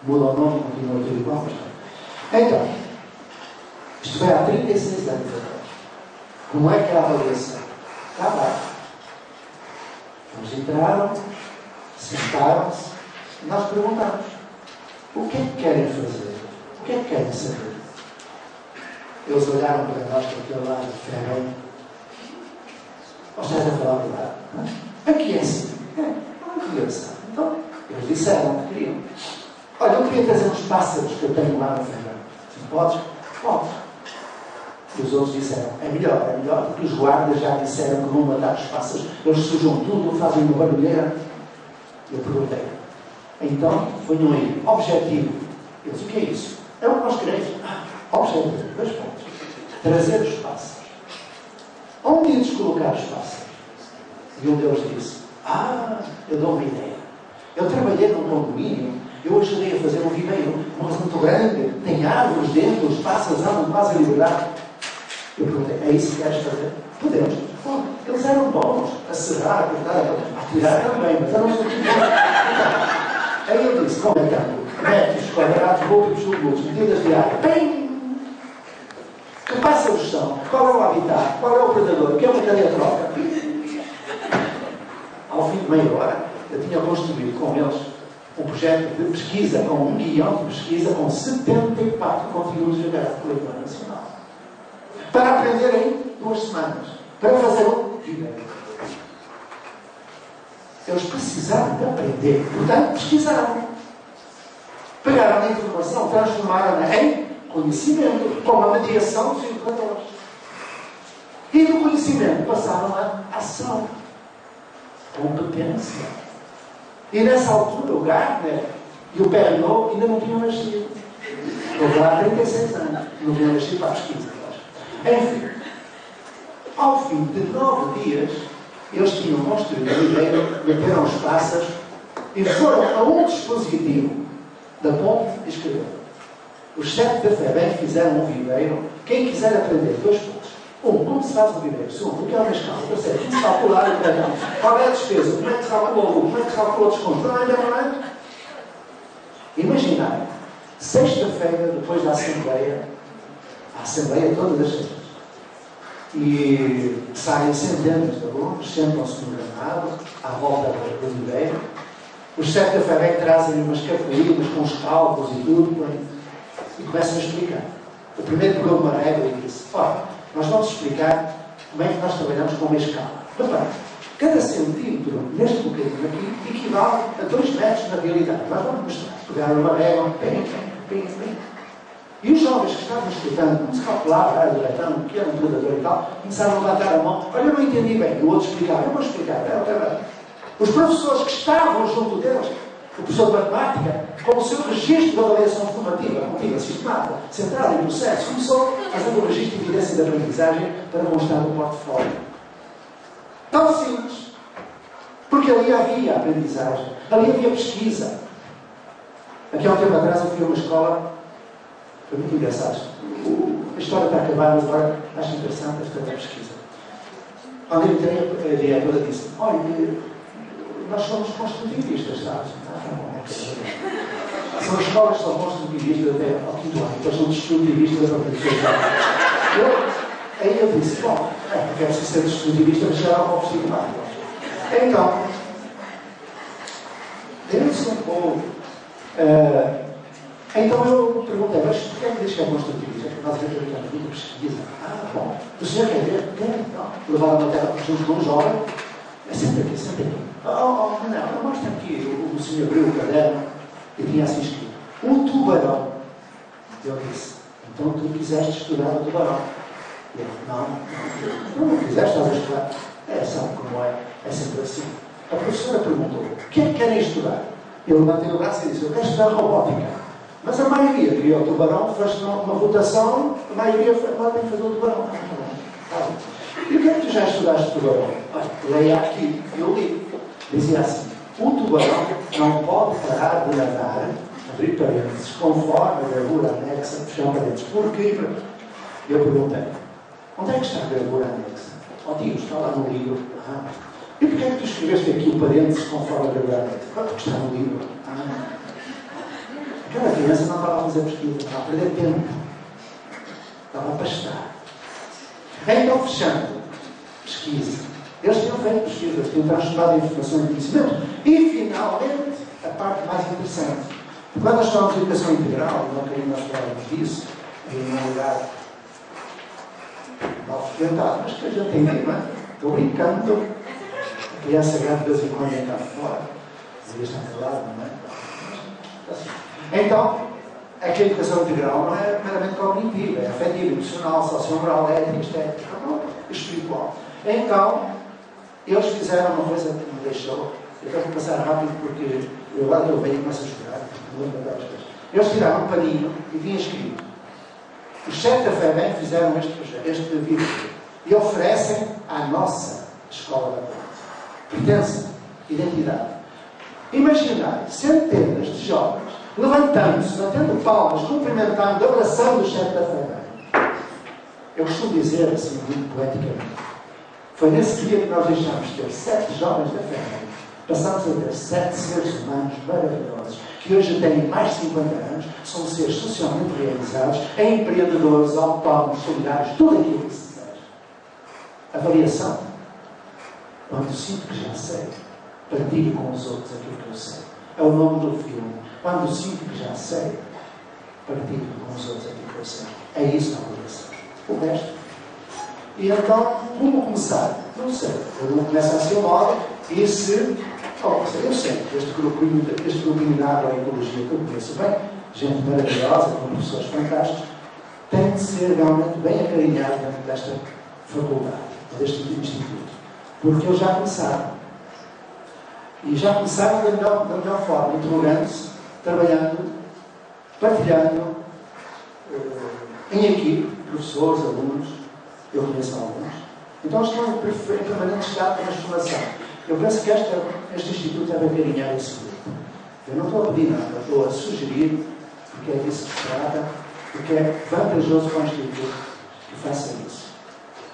[SPEAKER 2] Muda o nome, continua tudo igual, mas então, isto foi há 36 anos atrás. Como é que é a avaliação? Cá vai. Eles entraram, sentaram-se, e nós perguntamos: o que é que querem fazer? O que é que querem saber? Eles olharam para nós com aquele lado de fé. Nós estás a falar a verdade, não é? Aqui é assim. Não engraçado. Então, eles disseram que queriam. Olha, eu queria trazer uns pássaros que eu tenho lá no ferrão. Podes? Pode. E os outros disseram: é melhor, porque os guardas já disseram que vão matar os pássaros. Eles sujam tudo, fazem uma barulheira. Eu perguntei: então, ponham aí, objetivo. Eles: o que é isso? É o que nós queremos. Objetivo, 2 pontos. Trazer os pássaros. Onde ides colocar os pássaros? E um deles disse: eu dou uma ideia. Eu trabalhei num condomínio, eu ajudei a fazer um viveiro, uma coisa muito grande, tem árvores dentro, os pássaros andam quase a liberdade. Eu perguntei: é isso que queres fazer? Podemos. Eles eram bons a serrar, a cortar, a tirar também, mas eram muito bons. Aí eu disse: como é que metros quadrados, roupas, sublutos, medidas de área, bem. Que pássaros são? Qual é o habitat? Qual é o predador? O que é uma cadeia-troca? Ao fim de meia hora, eu tinha construído com eles um projeto de pesquisa, com um guião de pesquisa com 74 conteúdos geográficos pela Câmara Nacional. Para aprender em 2 semanas. Para fazer um viveiro. Eles precisaram de aprender. Portanto, pesquisaram. Pegaram a informação, transformaram-na em conhecimento, com a mediação dos educadores. E do conhecimento passaram a ação. Competência. E nessa altura o Gardner e o Perriot ainda não tinham nascido. Estou lá há 36 anos. Não tinham nascido para a pesquisa. Enfim, ao fim de 9 dias, eles tinham construído a viveiro, meteram os pássaros e foram a um dispositivo da ponte e escreveram: os 7 da FEBEM fizeram um viveiro. Quem quiser aprender 2 pontos. 1. Como se faz o viveiro? 2. O que é uma escala? 3. Como se calcula o cartão? Qual é a despesa? Como é que se calcula o lucro? Como é que se calcula o desconto? Não é? Imaginai, sexta-feira, depois da Assembleia, a Assembleia todas as sextas, e saem centenas de alunos, sentam-se no gramado, à volta do viveiro. Os 7 da FEBEM trazem umas cartolinas com os cálculos e tudo, e começam a explicar. O primeiro pegou uma régua e disse: olha, nós vamos explicar como é que nós trabalhamos com uma escala. Repare, cada centímetro neste bocadinho aqui equivale a 2 metros na realidade. Nós vamos mostrar. Pegaram uma régua, bem. E os jovens que estavam escutando, como se calculava a direção, o que era um predador e tal, começaram a levantar a mão: olha, eu não entendi bem. E o outro explicava: eu vou explicar. Os professores que estavam junto deles, o professor de matemática, com o seu registro de avaliação formativa, contínua, sistemática, centrada em processo, começou fazendo o registro de evidência de aprendizagem para constar no portfólio. Tão simples. Porque ali havia aprendizagem, ali havia pesquisa. Aqui há um tempo atrás eu fui a uma escola, foi muito engraçado. A história está a acabar, mas agora acho interessante esta pesquisa. Quando eu entrei, a diretora disse: olha, nós somos construtivistas, sabes? São escolas que são construtivistas até ao quinto ano, depois são destrutivistas ao terceiro ano. Aí eu disse: bom, porque é preciso ser destrutivista, mas já era um oficial mágico. Então, deu-se um pouco. Então eu perguntei: mas porquê é que diz que é construtivista? Porque nós acreditamos muito pesquisa. Bom, o senhor quer ver? Quer? Não. Levaram a matéria junto com um jovem. Senta aqui, senta aqui. Não, mostra aqui. O senhor abriu o caderno e tinha assim escrito: o tubarão. Eu disse: então tu quiseste estudar o tubarão? Ele: não quiseste, estás a estudar. Sabe como é? É sempre assim. A professora perguntou: o que é que querem estudar? Eu levantei o braço e disse: eu quero estudar robótica. Mas a maioria queria o tubarão, faz uma votação, a maioria agora tem que fazer o tubarão. E o que é que tu já estudaste tubarão? Leia aqui. Eu li. Dizia assim: o tubarão não pode parar de nadar, abrir parênteses, conforme a gravura anexa, fechar parênteses. Porquê? Eu perguntei: onde é que está a gravura anexa? Tio, está lá no livro. E porquê é que tu escreveste aqui o parênteses conforme a gravura anexa? Porque está no livro. Aquela criança não estava a fazer pesquisa, estava a perder tempo. Estava a pastar. Então, fechando, pesquisa. Eles tinham feito pesquisa, tinham transformado a informação em conhecimento. E, finalmente, a parte mais interessante. Quando nós falamos de educação integral, não queremos nós falarmos disso, em um lugar mal frequentado, mas que a gente tem medo, não é? Estou brincando. A criança grande de vez em quando vem cá fora. Devia estar calado, não é? Então, é que a educação integral não é meramente cognitiva, é afetiva, emocional, sociomoral, ética, estética, espiritual. Então, eles fizeram uma coisa que me deixou. Eu tenho que passar rápido porque eu lá eu venho e começo a chorar. Eles tiraram um paninho e vinha escrito: os 7 da FEBEM fizeram este vídeo e oferecem à nossa escola da Ponte pertença, identidade. Imaginar centenas de jovens levantando-se, batendo palmas, cumprimentando, abraçando os 7 da FEBEM. Eu costumo dizer assim, muito poeticamente, foi nesse dia que nós deixámos de ter 7 jovens da FEBEM, passámos a ter 7 seres humanos maravilhosos, que hoje têm mais de 50 anos, são seres socialmente realizados, empreendedores, autónomos, solidários, tudo aquilo que se deseja. Avaliação. Quando sinto que já sei, partilho com os outros aquilo que eu sei. É o nome do filme. Quando sinto que já sei, partilho com os outros aquilo que eu sei. É isso a avaliação. O resto. E então, como começar? Não sei. Eu não começo a ser moda e se... eu sei que este grupinho da agroecologia que eu conheço bem, gente maravilhosa, com professores fantásticos, tem de ser realmente bem acarinhado dentro desta faculdade, deste instituto. Porque eles já começaram. E já começaram da melhor forma, interrogando-se, trabalhando, partilhando, em equipe, professores, alunos, eu conheço alguns. Então estão em permanente estado de transformação. Eu penso que este Instituto deve acarinhar esse grupo. Eu não estou a pedir nada, estou a sugerir, porque é disso que se trata, porque é vantajoso para o Instituto que faça isso.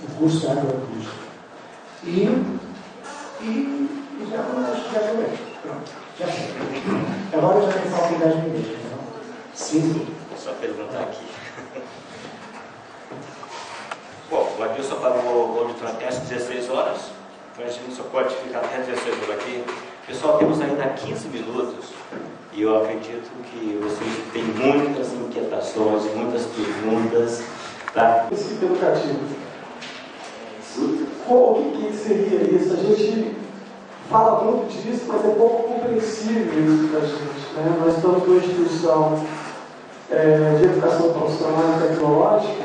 [SPEAKER 2] O curso da agroecologia. E já acabei. Pronto, já sei. Agora já me faltam 10 minutos, não? Sim.
[SPEAKER 4] Só perguntar aqui. Bom, o Adilson pagou o auditório até às 16 horas. Então a gente só pode ficar até 16 horas aqui. Pessoal, temos ainda 15 minutos. E eu acredito que vocês têm muitas inquietações, muitas perguntas. Tá?
[SPEAKER 7] Princípio educativo. O que seria isso? A gente fala muito disso, mas é pouco compreensível isso para a gente. Né? Nós estamos numa instituição de educação profissional e tecnológica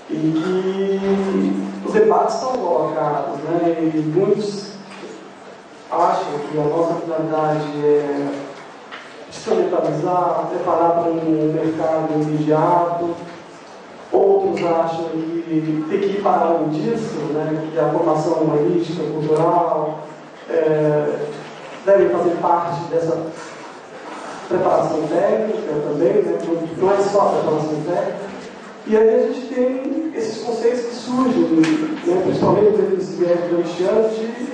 [SPEAKER 7] e que os debates estão colocados, né? E muitos acham que a nossa finalidade é instrumentalizar, preparar para um mercado imediato. Outros acham que tem que ir para além disso, né, que a formação humanística, cultural, deve fazer parte dessa preparação técnica também, né, não é só a preparação técnica. E aí a gente tem esses conceitos que surgem, né, principalmente desse viés do Alexandre, de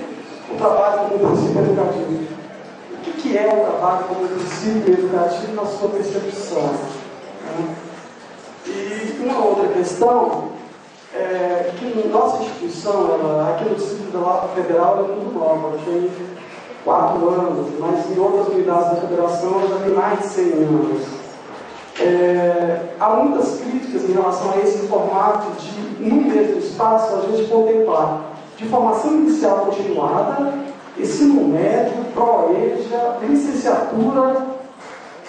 [SPEAKER 7] o trabalho como princípio educativo. O que é o trabalho como princípio educativo na sua percepção? Né? E uma outra questão é que nossa instituição, aqui no Distrito Federal, é muito nova, ela tem 4 anos, mas em outras unidades da Federação já tem mais de 100 anos. Há muitas críticas em relação a esse formato de, no mesmo espaço, a gente contemplar de formação inicial continuada, ensino médio, ProEja, licenciatura,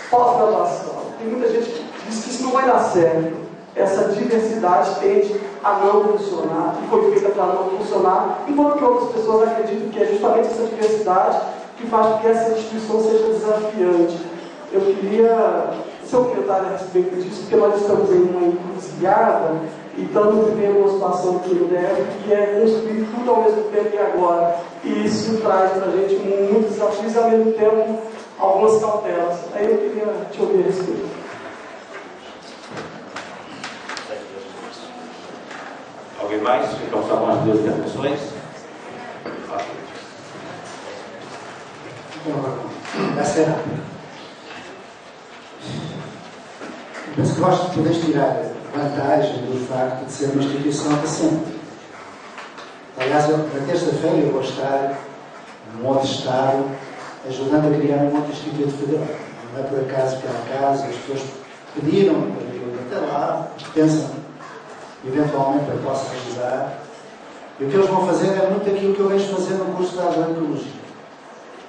[SPEAKER 7] pós-graduação. Tem muita gente que diz que isso não vai dar certo. Essa diversidade tende a não funcionar, e foi feita para não funcionar, enquanto que outras pessoas acreditam que é justamente essa diversidade que faz com que essa instituição seja desafiante. Eu queria seu comentário a respeito disso, porque nós estamos em uma encruzilhada e estamos vivendo uma situação que não deve, que é construir tudo ao mesmo tempo e agora. E isso traz para a gente muitos desafios e, ao mesmo tempo, algumas cautelas. Aí eu queria te ouvir a respeito.
[SPEAKER 4] Alguém mais? Ficam só com as 2 intervenções?
[SPEAKER 2] Vai ser rápido. Eu penso que nós podemos tirar vantagem do facto de ser uma instituição recente. Aliás, na terça-feira eu vou estar num outro estado ajudando a criar um outro Instituto Federal. Não é por acaso que há caso, as pessoas pediram para eu ir até lá, pensam eventualmente eu possa ajudar. E o que eles vão fazer é muito aquilo que eu vejo fazer no curso de Agroecologia.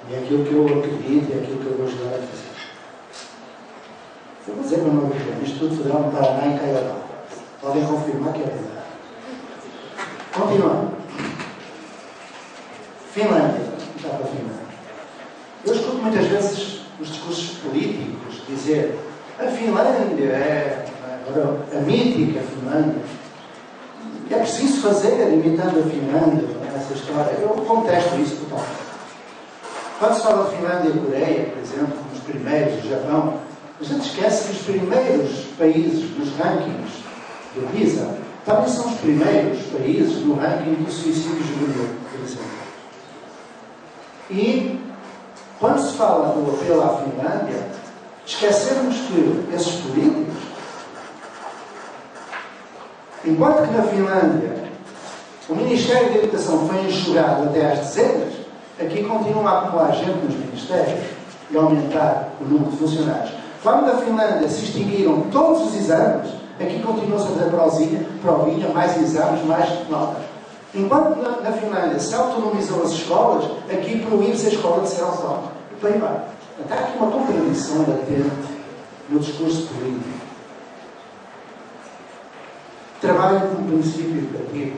[SPEAKER 2] E é aquilo que eu acredito e é aquilo que eu vou ajudar a fazer. Eu vou dizer que o Instituto Federal no Paraná em Caiobá. Podem confirmar que é verdade. Continuando. Finlândia. Já para a Finlândia. Eu escuto muitas vezes os discursos políticos dizer a Finlândia é agora a mítica Finlândia. É preciso fazer imitando a Finlândia, essa história. Eu contesto isso totalmente. Quando se fala de Finlândia e Coreia, por exemplo, os primeiros, o Japão, a gente esquece que os primeiros países nos rankings do PISA também são os primeiros países no ranking do suicídio juvenil, por exemplo. E, quando se fala do apelo à Finlândia, esquecemos que esses políticos, enquanto que na Finlândia o Ministério da Educação foi enxugado até às dezenas, aqui continua a acumular gente nos ministérios e aumentar o número de funcionários. Quando na Finlândia se extinguiram todos os exames, aqui continua-se a fazer provinha, mais exames, mais notas. Enquanto na Finlândia se autonomizou as escolas, aqui proíbe-se a escola de ser autónoma. E por aí vai. Então há aqui uma contradição latente no discurso político. Trabalho como princípio educativo.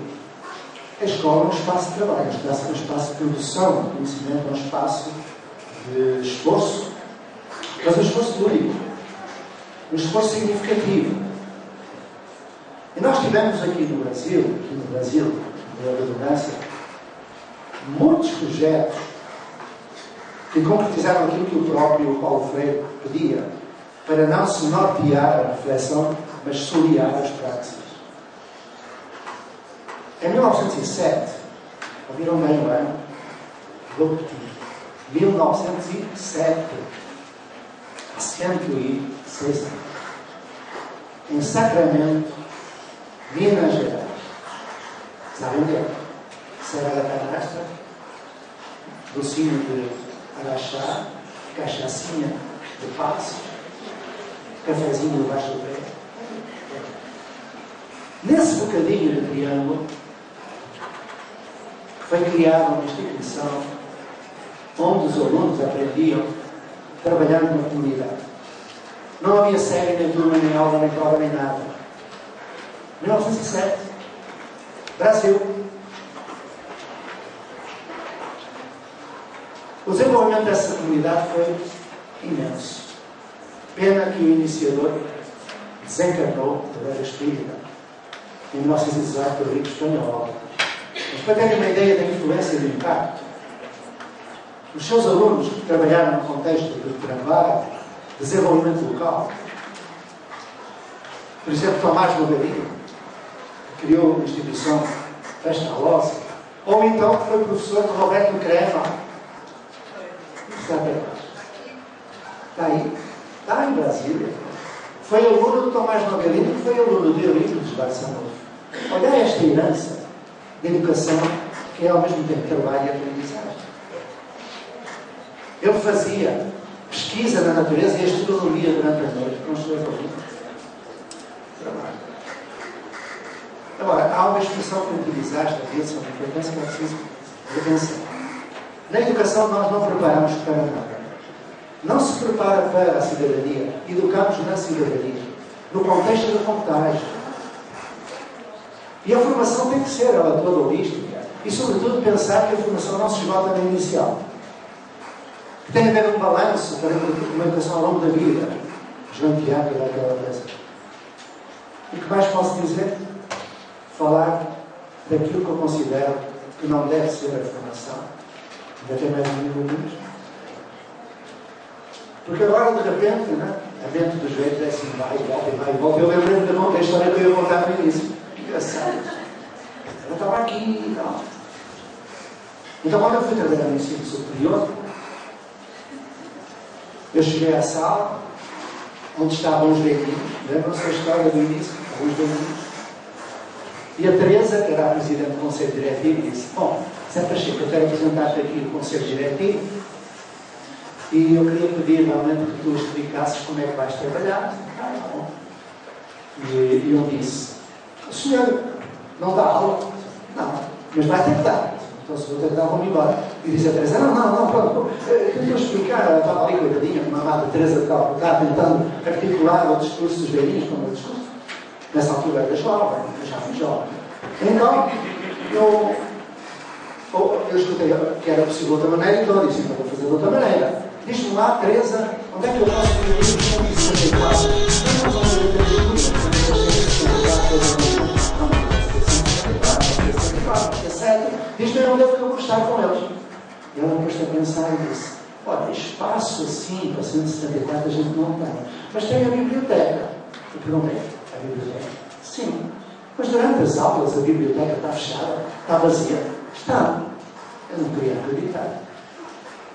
[SPEAKER 2] A escola é um espaço de trabalho, é um espaço de produção de conhecimento, é um espaço de esforço, mas um esforço lúdico, um esforço significativo. E nós tivemos aqui no Brasil, na redundância, muitos projetos que concretizaram aquilo que o próprio Paulo Freire pedia, para não se nortear a reflexão, mas soliar as práticas. Em 1907, ouviram bem o ano? Vou repetir. 1907, há 106 anos, em Sacramento, Minas Gerais. Sabem onde é? Serra da Canastra, docinho de Araxá, cachaçinha de Passo, cafezinho debaixo do pé. Nesse bocadinho de triângulo, foi criada uma instituição onde os alunos aprendiam trabalhando na comunidade. Não havia série, nem turma, nem aula, nem prova, nem nada. 1907, Brasil. O desenvolvimento dessa comunidade foi imenso. Pena que o iniciador desencarnou da era espírita em 1918 pelo Rico Espanhol. Mas para terem uma ideia da influência e do impacto, os seus alunos que trabalharam no contexto de trabalho, desenvolvimento local, por exemplo, Tomás Novelino, que criou a instituição Festa Rosa, ou então que foi professor de Roberto Crema. Está aí, está em Brasília. Foi aluno de Tomás Novelino, que foi aluno de Eurípides de Barçanufo. Olha esta herança de educação que é ao mesmo tempo trabalho e aprendizagem. Ele fazia pesquisa na natureza e astronomia durante a noite com os seus alunos. Trabalho. Agora, há uma expressão que utilizaste aqui, de uma importância que é preciso repensar. Na educação nós não preparamos para nada. Não se prepara para a cidadania. Educamos na cidadania, no contexto da contagem. E a formação tem que ser ela toda holística. E, sobretudo, pensar que a formação não se esgota na inicial. Que tem a ver um balanço para uma educação ao longo da vida. João Tiago daquela coisa. E o que mais posso dizer? Falar daquilo que eu considero que não deve ser a formação. Ainda tem mais um minuto. Porque agora, de repente, né, a mente dos velhos é assim, vai e volta, vai e volta. Eu lembro da história que eu ia contar no início. Engraçado. Eu estava aqui e tal. Então, quando eu fui trabalhar no ensino superior, eu cheguei à sala onde estavam os velhinhos. Lembram-se da história do início? Os velhinhos. E a Teresa, que era a presidente do Conselho Diretivo, disse: bom, Zé Pacheco, eu quero apresentar-te aqui o Conselho Diretivo e eu queria pedir realmente que tu explicasses como é que vais trabalhar. Bom. E eu disse: o senhor não dá aula? Não, mas vai ter que dar. Então, se vou ter que dar, vamos embora. E disse a Teresa: não, pronto, tentou explicar, ela estava ali coitadinha, uma amada Teresa de Calcutá, tentando articular o discurso dos velhinhos, como o discurso. Nessa altura era jovem, eu já fui jovem. Então, eu escutei que era possível de outra maneira, então eu disse: então vou fazer de outra maneira. Diz-me lá, Teresa, onde é que eu posso ver o livro 164? Eu não vou ver o livro 164. Diz-me onde é que eu vou estar com eles. E ela pôs-se a pensar e disse: olha, espaço assim para 174 a gente não tem. Mas tem a biblioteca. Eu perguntei: a biblioteca? Sim. Mas durante as aulas a biblioteca está fechada? Está vazia? Está. Eu não queria acreditar.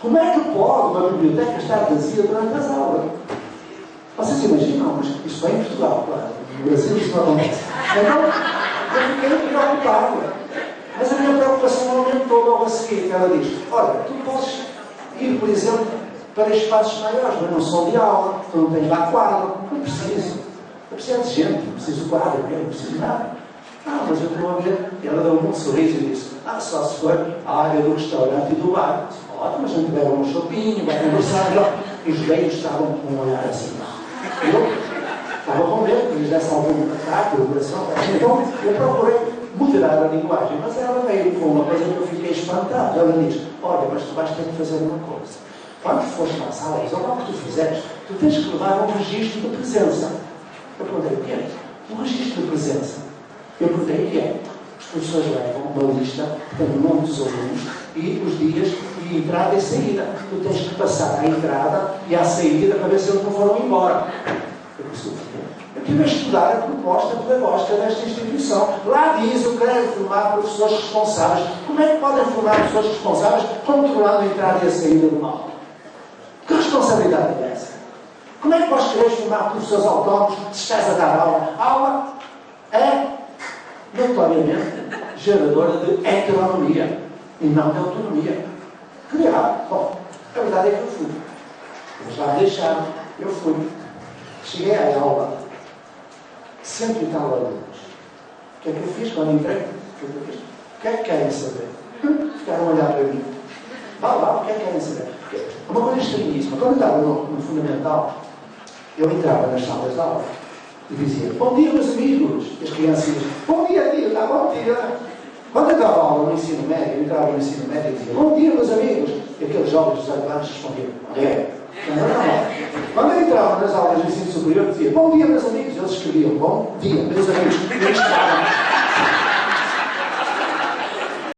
[SPEAKER 2] Como é que pode uma biblioteca estar vazia durante as aulas? Vocês imaginam? Mas isso é em Portugal, claro. No Brasil isso não acontece. Então, eu fiquei preocupado. Mas a minha preocupação aumentou logo a seguir. Ela diz: olha, tu podes ir, por exemplo, para espaços maiores, mas não são de aula, tu não tens lá quadro. Não preciso. Eu preciso de gente, não preciso de quadro, eu não preciso de nada. Mas eu estou a ver. E ela deu um sorriso e disse: só se for a área do restaurante e do bar. Ótimo, a gente bebe um chopinho, vai conversar. E os velhos estavam com um olhar assim. Eu estava com medo, que lhes desse algum ataque, coração. Então eu procurei moderar a linguagem, mas ela veio com uma coisa que eu fiquei espantado. Ela diz: olha, mas tu vais ter que fazer uma coisa. Quando fores para as aulas, ou o que tu fizeres, tu tens que levar um registro de presença. Eu perguntei: o que é? Um registro de presença. Eu perguntei: o que é? Os professores levam uma lista, tem o nome dos alunos e os dias de entrada e saída. Tu tens que passar à entrada e à saída para ver se eles não foram embora. Eu disse: eu tive a estudar a proposta pedagógica desta instituição. Lá diz: eu quero formar professores responsáveis. Como é que podem formar pessoas responsáveis controlando a entrada e a saída de uma aula? Que responsabilidade é essa? Como é que vós quereis formar professores autónomos se estás a dar aula? A aula é notoriamente geradora de heteronomia e não de autonomia. Criado. Bom, a verdade é que eu fui. Eles lá me deixaram. Eu fui. Cheguei à aula. 100 e tal alunos. O que é que eu fiz quando entrei? O que é que querem saber? Ficaram a olhar para mim. Vá lá, o que é que querem saber? Uma coisa estranhíssima. Quando eu estava no fundamental, eu entrava nas salas de aula e dizia: bom dia, meus amigos. E as criancinhas: bom dia, tio, está bom dia. Quando eu dava aula no ensino médio, eu entrava no ensino médio e dizia: bom dia, meus amigos. E aqueles jovens dos 18 anos respondiam: é. Quando eu entrava nas aulas de ensino superior, dizia: bom dia, meus amigos. Eles escreviam: bom dia, meus amigos. E eles estavam.